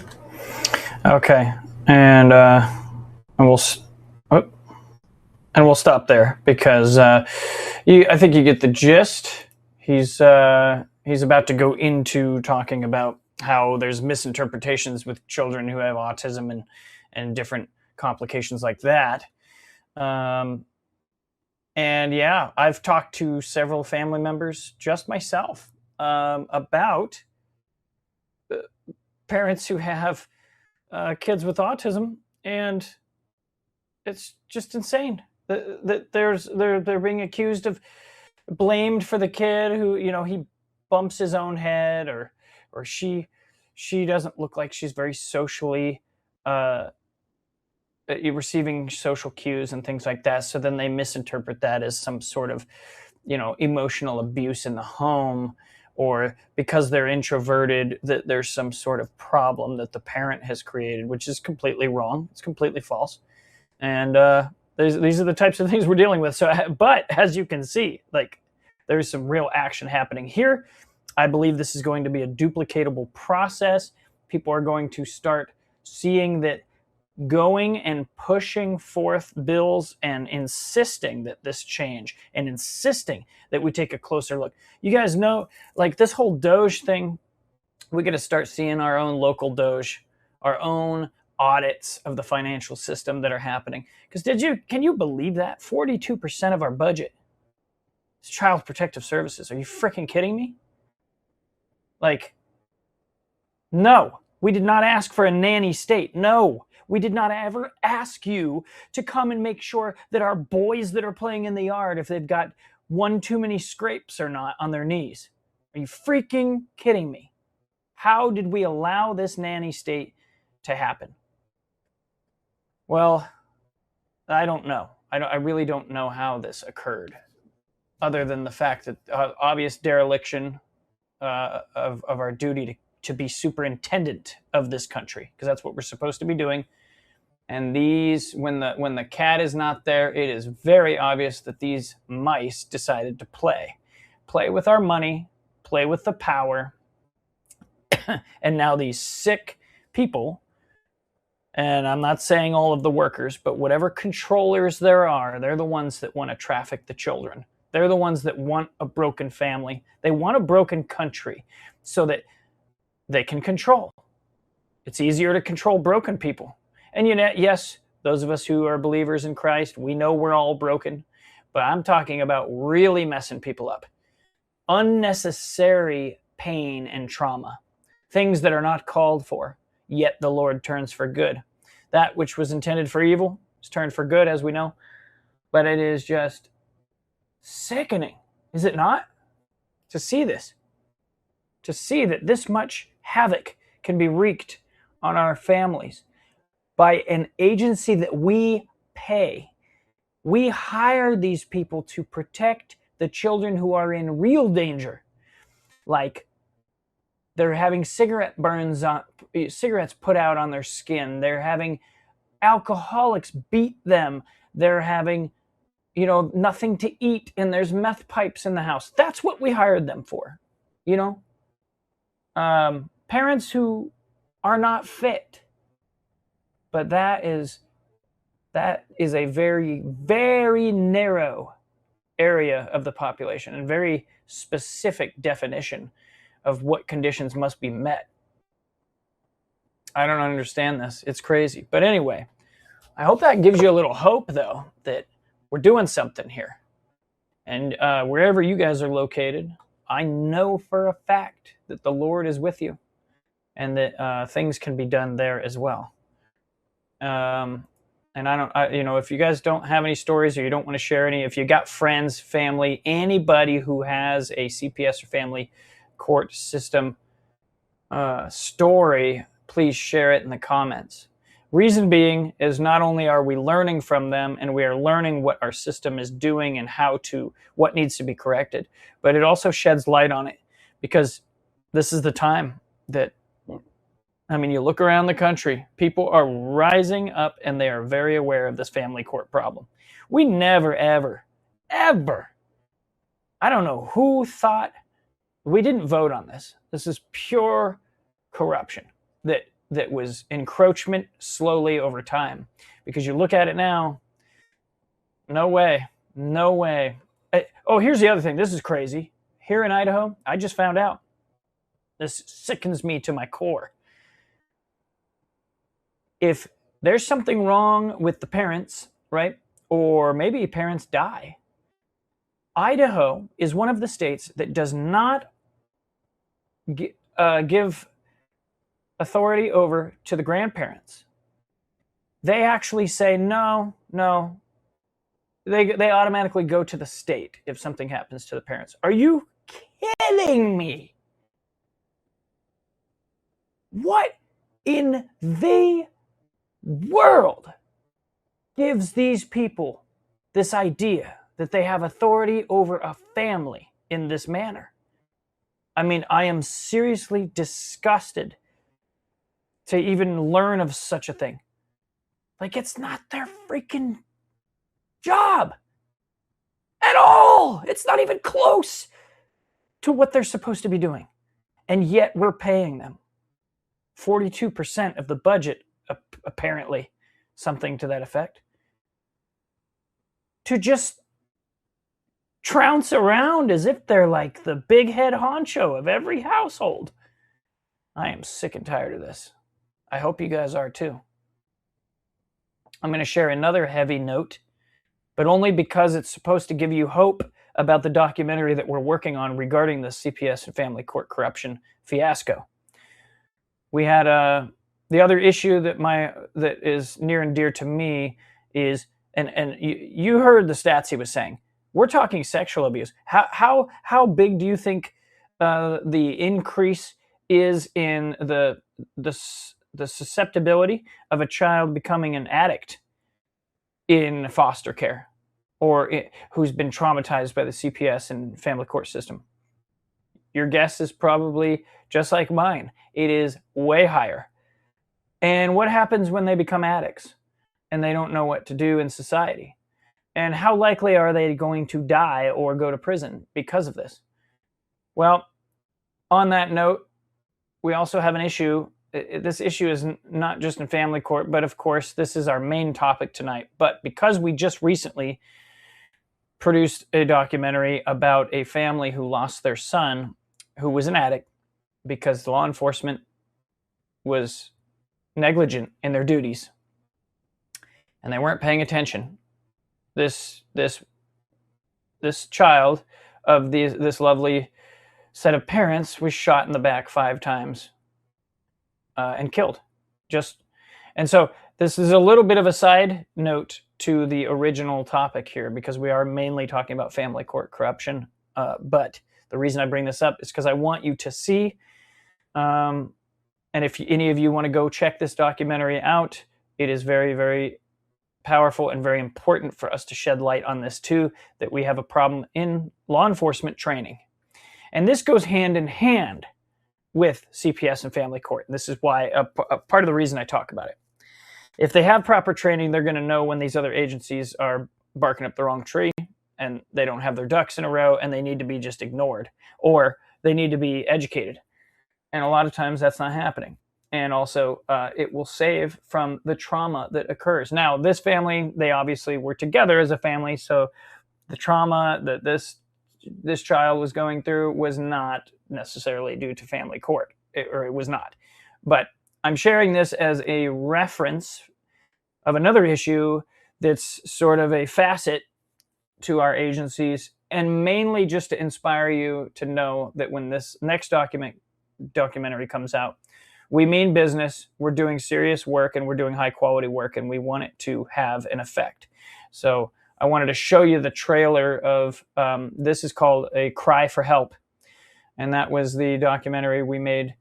Speaker 1: Okay, and we'll stop there because I think you get the gist. He's about to go into talking about how there's misinterpretations with children who have autism and different complications like that. And yeah, I've talked to several family members, just myself, about parents who have kids with autism, and it's just insane that they're being accused of, blamed for the kid who, he bumps his own head, or she doesn't look like she's very socially receiving social cues and things like that. So then they misinterpret that as some sort of, emotional abuse in the home, or because they're introverted, that there's some sort of problem that the parent has created, which is completely wrong. It's completely false. And these are the types of things we're dealing with. So, but as you can see, there's some real action happening here. I believe this is going to be a duplicatable process. People are going to start seeing that going and pushing forth bills and insisting that this change, and insisting that we take a closer look. You guys know, this whole Doge thing, we got to start seeing our own local Doge, our own audits of the financial system that are happening. Because can you believe that? 42% of our budget is child protective services. Are you freaking kidding me? No, we did not ask for a nanny state. No, we did not ever ask you to come and make sure that our boys that are playing in the yard, if they've got one too many scrapes or not on their knees. Are you freaking kidding me? How did we allow this nanny state to happen? Well, I don't know. I really don't know how this occurred, other than the fact that obvious dereliction of our duty to be superintendent of this country, because that's what we're supposed to be doing. And when the cat is not there, it is very obvious that these mice decided to play with our money, play with the power, and now these sick people And I'm not saying all of the workers, but whatever controllers there are, they're the ones that want to traffic the children. They're the ones that want a broken family. They want a broken country so that they can control. It's easier to control broken people. And yes, those of us who are believers in Christ, we know we're all broken. But I'm talking about really messing people up. Unnecessary pain and trauma. Things that are not called for, yet the Lord turns for good. That which was intended for evil is turned for good, as we know. But it is just sickening, is it not? To see this. To see that this much havoc can be wreaked on our families by an agency that we pay. We hire these people to protect the children who are in real danger. Like they're having cigarettes put out on their skin. They're having alcoholics beat them. They're having, nothing to eat, and there's meth pipes in the house. That's what we hired them for. Parents who are not fit. But that is a very, very narrow area of the population and very specific definition of what conditions must be met. I don't understand this. It's crazy. But anyway, I hope that gives you a little hope, though, that we're doing something here. And wherever you guys are located, I know for a fact that the Lord is with you and that things can be done there as well. And if you guys don't have any stories or you don't want to share any, if you got friends, family, anybody who has a CPS or family court system story, please share it in the comments. Reason being is not only are we learning from them and we are learning what our system is doing and what needs to be corrected, but it also sheds light on it because this is the time that, you look around the country, people are rising up and they are very aware of this family court problem. We never, ever, ever, I don't know who thought, we didn't vote on this. This is pure corruption that was encroachment slowly over time. Because you look at it now, no way. Here's the other thing. This is crazy. Here in Idaho, I just found out. This sickens me to my core. If there's something wrong with the parents, right, or maybe parents die, Idaho is one of the states that does not give authority over to the grandparents. They actually say, no. They automatically go to the state if something happens to the parents. Are you kidding me? What in the world gives these people this idea that they have authority over a family in this manner? I am seriously disgusted to even learn of such a thing. It's not their freaking job at all. It's not even close to what they're supposed to be doing. And yet we're paying them 42% of the budget, apparently, something to that effect, to just trounce around as if they're like the big head honcho of every household. I am sick and tired of this. I hope you guys are too. I'm going to share another heavy note, but only because it's supposed to give you hope about the documentary that we're working on regarding the CPS and family court corruption fiasco. We had the other issue that is near and dear to me is, and you heard the stats he was saying. We're talking sexual abuse. How big do you think the increase is in the susceptibility of a child becoming an addict in foster care or who's been traumatized by the CPS and family court system? Your guess is probably just like mine. It is way higher. And what happens when they become addicts and they don't know what to do in society? And how likely are they going to die or go to prison because of this? Well, on that note, we also have an issue this issue is not just in family court, but of course, this is our main topic tonight. But because we just recently produced a documentary about a family who lost their son, who was an addict, because law enforcement was negligent in their duties and they weren't paying attention. This child of this lovely set of parents was shot in the back 5 times and killed. And so this is a little bit of a side note to the original topic here, because we are mainly talking about family court corruption. But the reason I bring this up is because I want you to see, and if any of you want to go check this documentary out, it is very, very powerful and very important for us to shed light on this too, that we have a problem in law enforcement training. And this goes hand in hand with CPS and family court. And this is why a part of the reason I talk about it. If they have proper training, they're going to know when these other agencies are barking up the wrong tree and they don't have their ducks in a row and they need to be just ignored, or they need to be educated. And a lot of times that's not happening. And also it will save from the trauma that occurs. Now, this family, they obviously were together as a family, so the trauma that this child was going through was not necessarily due to family court, or it was not. But I'm sharing this as a reference of another issue that's sort of a facet to our agencies, and mainly just to inspire you to know that when this next documentary comes out, we mean business, we're doing serious work, and we're doing high quality work, and we want it to have an effect. So I wanted to show you the trailer of, this is called A Cry for Help. And that was the documentary we made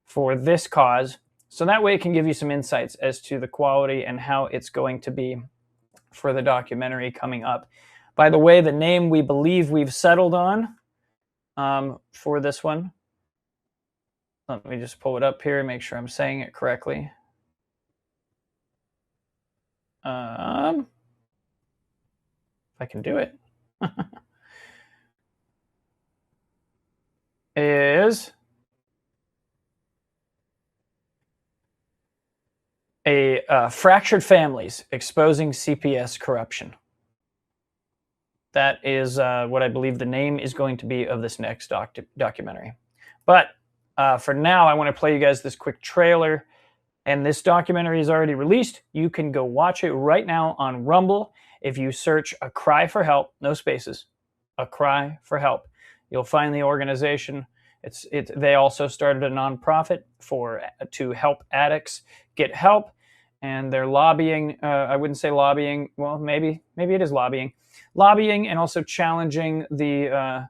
Speaker 1: for this cause. So that way it can give you some insights as to the quality and how it's going to be for the documentary coming up. By the way, the name we believe we've settled on for this one, let me just pull it up here and make sure I'm saying it correctly. If I can do it. Is Fractured Families, Exposing CPS Corruption. That is what I believe the name is going to be of this next documentary. But for now, I want to play you guys this quick trailer. And this documentary is already released. You can go watch it right now on Rumble. If you search A Cry for Help, no spaces, A Cry for Help, you'll find the organization. They also started a nonprofit to help addicts get help. And they're lobbying, I wouldn't say lobbying, well, maybe it is lobbying and also challenging the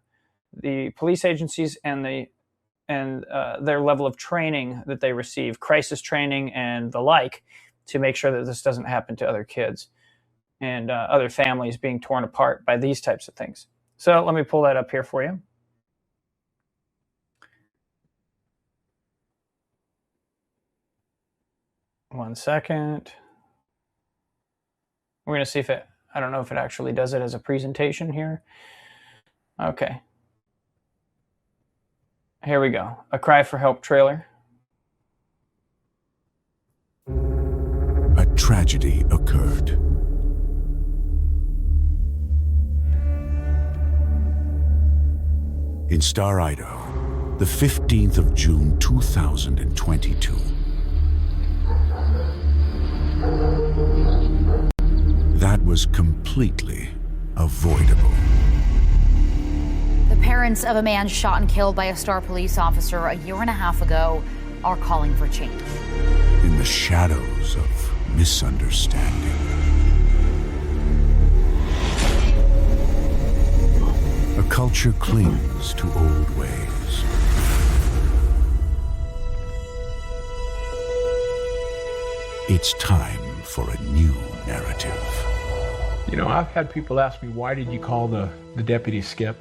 Speaker 1: police agencies and their level of training that they receive, crisis training and the like, to make sure that this doesn't happen to other kids and other families being torn apart by these types of things. So let me pull that up here for you. One second. We're going to see if I don't know if it actually does it as a presentation here. Okay. Here we go. A Cry for Help trailer.
Speaker 3: A tragedy occurred. In Star, Idaho, the 15th of June, 2022. That was completely avoidable.
Speaker 4: The parents of a man shot and killed by a Star police officer a year and a half ago are calling for change.
Speaker 3: In the shadows of misunderstanding. A culture clings to old ways. It's time for a new narrative.
Speaker 5: You know, I've had people ask me, why did you call the deputy Skip?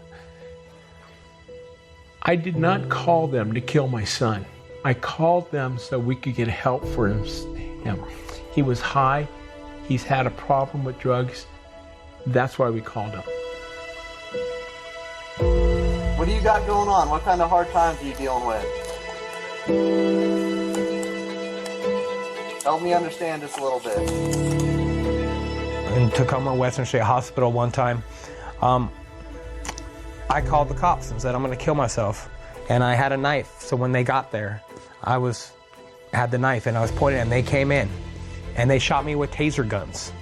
Speaker 5: I did not call them to kill my son. I called them so we could get help for him. He was high. He's had a problem with drugs. That's why we called him.
Speaker 6: What do you got going on? What kind of hard times are you dealing with? Help me understand this a little bit.
Speaker 7: In Tacoma Western State Hospital one time, I called the cops and said, I'm going to kill myself. And I had a knife, so when they got there, I had the knife and I was pointing, and they came in and they shot me with taser guns.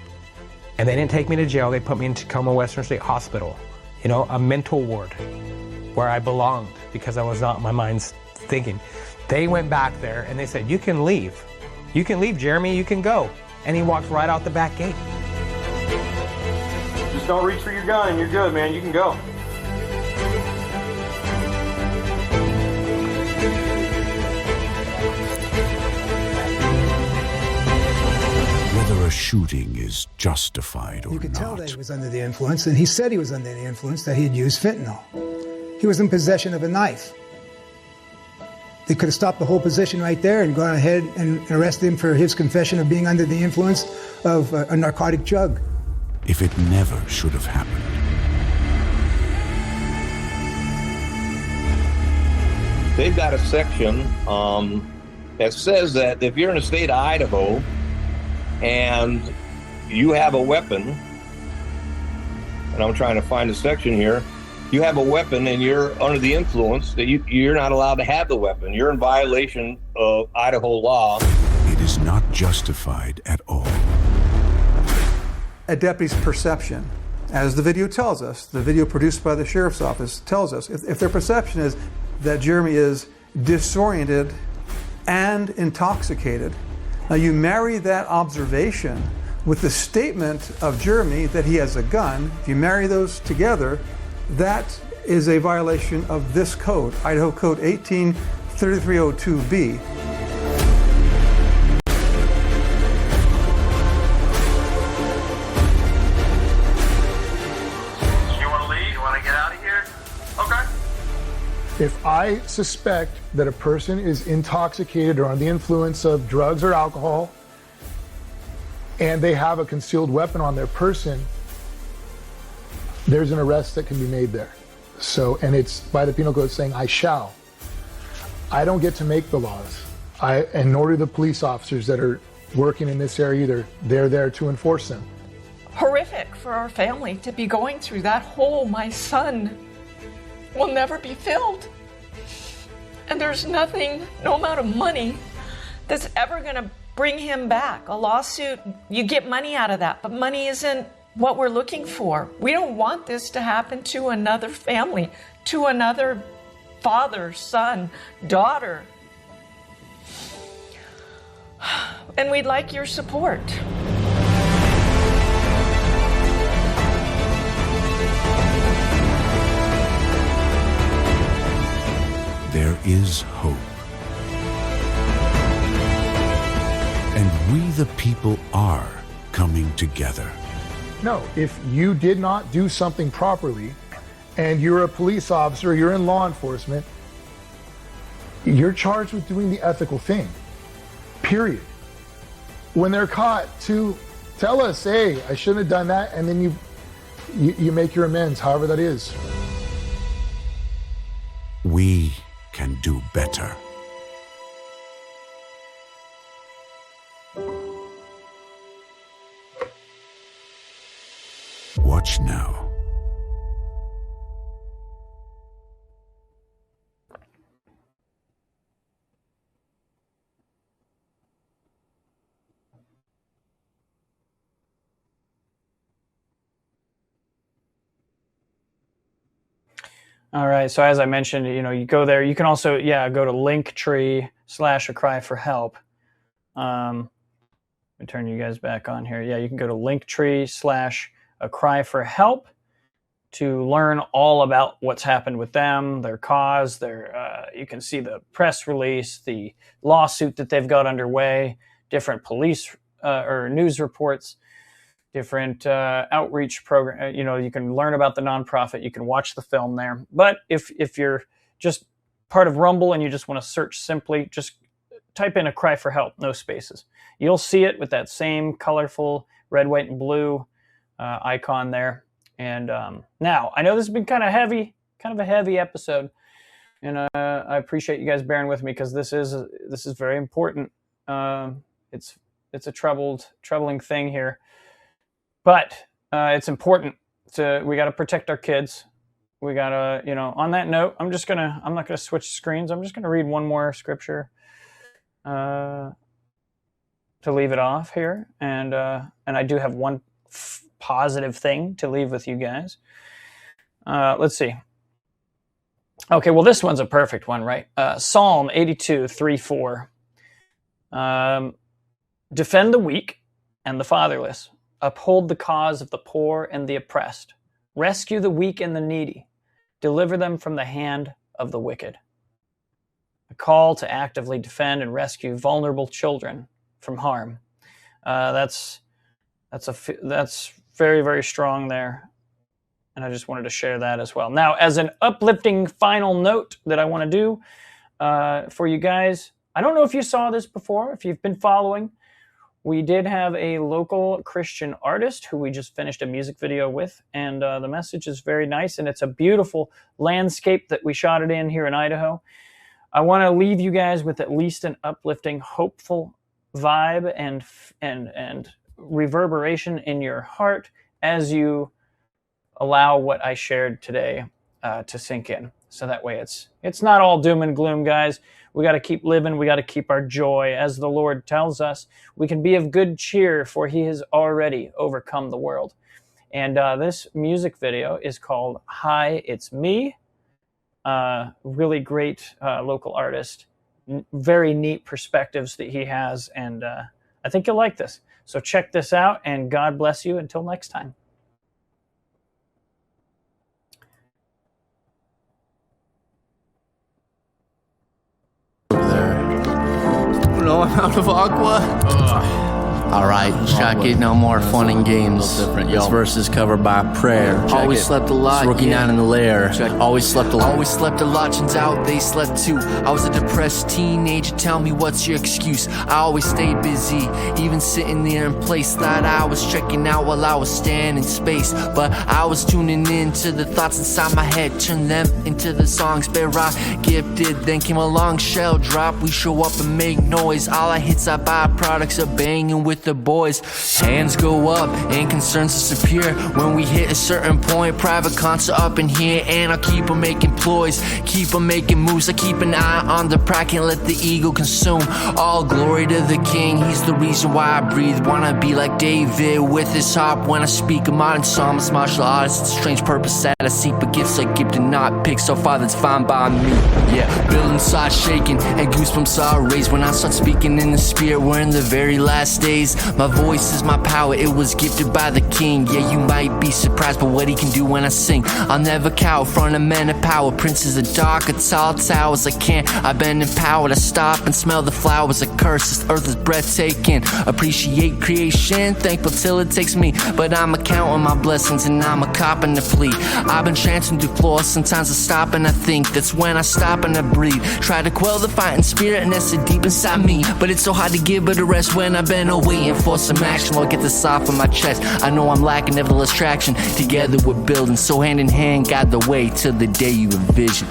Speaker 7: And they didn't take me to jail, they put me in Tacoma Western State Hospital, you know, a mental ward where I belonged because I was not in my mind's thinking. They went back there and they said, you can leave. You can leave, Jeremy, you can go. And he walked right out the back gate.
Speaker 8: Just don't reach for your gun, you're good, man, you can go.
Speaker 3: Whether a shooting is justified or not.
Speaker 9: You could tell that he was under the influence, and he said he was under the influence, that he had used fentanyl. He was in possession of a knife. They could have stopped the whole position right there and gone ahead and arrested him for his confession of being under the influence of a narcotic drug.
Speaker 3: If it never should have happened.
Speaker 10: They've got a section that says that if you're in the state of Idaho and you have a weapon, and I'm trying to find a section here, you have a weapon and you're under the influence, that you're not allowed to have the weapon. You're in violation of Idaho law.
Speaker 3: It is not justified at all.
Speaker 11: A deputy's perception, as the video tells us, the video produced by the sheriff's office tells us, if their perception is that Jeremy is disoriented and intoxicated, now you marry that observation with the statement of Jeremy that he has a gun. If you marry those together, that is a violation of this code, Idaho Code 183302B.
Speaker 12: If I suspect that a person is intoxicated or under the influence of drugs or alcohol, and they have a concealed weapon on their person, there's an arrest that can be made there. So, and it's by the penal code saying, I shall. I don't get to make the laws. And nor do the police officers that are working in this area either. They're there to enforce them.
Speaker 13: Horrific for our family to be going through that hole. My son will never be filled. And there's nothing, no amount of money that's ever gonna bring him back. A lawsuit, you get money out of that, but money isn't what we're looking for. We don't want this to happen to another family, to another father, son, daughter. And we'd like your support.
Speaker 3: There is hope. And we the people are coming together.
Speaker 12: No, if you did not do something properly and you're a police officer, you're in law enforcement, you're charged with doing the ethical thing, period. When they're caught, to tell us, hey, I shouldn't have done that, and then you make your amends, however that is.
Speaker 3: We can do better. Watch now.
Speaker 1: All right. So as I mentioned, you go there. You can also, go to Linktree/A-Cry-for-Help. Let me turn you guys back on here. Yeah, you can go to Linktree/A-Cry-for-Help to learn all about what's happened with them, their cause. You can see the press release, the lawsuit that they've got underway, different police or news reports, different outreach program. You can learn about the nonprofit. You can watch the film there. But if you're just part of Rumble and you just want to search simply, just type in "A Cry for Help," no spaces. You'll see it with that same colorful red, white, and blue icon there. And now, I know this has been kind of a heavy episode, and I appreciate you guys bearing with me because this is very important. It's it's a troubling thing here. But it's important we got to protect our kids. We got to, on that note, I'm not going to switch screens. I'm just going to read one more scripture to leave it off here. And I do have one positive thing to leave with you guys. Let's see. Okay, well, this one's a perfect one, right? Psalm 82, 3-4. Defend the weak and the fatherless. Uphold the cause of the poor and the oppressed. Rescue the weak and the needy. Deliver them from the hand of the wicked. A call to actively defend and rescue vulnerable children from harm. That's very, very strong there. And I just wanted to share that as well. Now, as an uplifting final note that I want to do for you guys, I don't know if you saw this before, if you've been following. We did have a local Christian artist who we just finished a music video with, and the message is very nice, and it's a beautiful landscape that we shot it in here in Idaho. I want to leave you guys with at least an uplifting, hopeful vibe and reverberation in your heart as you allow what I shared today to sink in. So that way it's not all doom and gloom, guys. We got to keep living. We got to keep our joy. As the Lord tells us, we can be of good cheer, for he has already overcome the world. And this music video is called Hi, It's Me. Really great local artist. Very neat perspectives that he has. And I think you'll like this. So check this out, and God bless you until next time.
Speaker 6: No amount of aqua. Alright, check it. No more fun and games. This verse is covered by prayer. Always slept a lot. Rookie down in the lair. Always slept a lot. Always slept a lot. Turns out they slept too. I was a depressed teenager. Tell me what's your excuse? I always stayed busy, even sitting there in place. Thought I was checking out while I was standing in space, but I was tuning in to the thoughts inside my head. Turn them into the songs. Bear gifted. Then came a long shell drop. We show up and make noise. All our hits are byproducts of banging with the boys. Hands go up and concerns disappear when we hit a certain point. Private concert up in here, and I'll keep on making ploys, keep on making moves. I keep an eye on the prize, can't let the ego consume. All glory to the king, he's the reason why I breathe. Wanna be like David with his harp when I speak. A modern psalmist, martial artist, it's a strange purpose that I seek, but gifts are gifted, not picked. So far that's fine by me. Yeah, building starts shaking and goosebumps are raised when I start speaking in the spirit. We're in the very last days. My voice is my power, it was gifted by the king. Yeah, you might be surprised by what he can do when I sing. I'll never cower in front of men of power. Princes of dark, a tall towers. I've been empowered. I stop and smell the flowers. A curse, this earth is breathtaking. Appreciate creation, thankful till it takes me. But I'm counting my blessings and I'm copping the plea. I've been chancing through floors, sometimes I stop and I think. That's when I stop and I breathe. Try to quell the fighting spirit nested deep inside me, but it's so hard to give it a rest when I've been waiting for some action. I'll get this off of my chest. I know I'm lacking nevertheless traction. Together we're building, so hand in hand guide the way till the day you envision.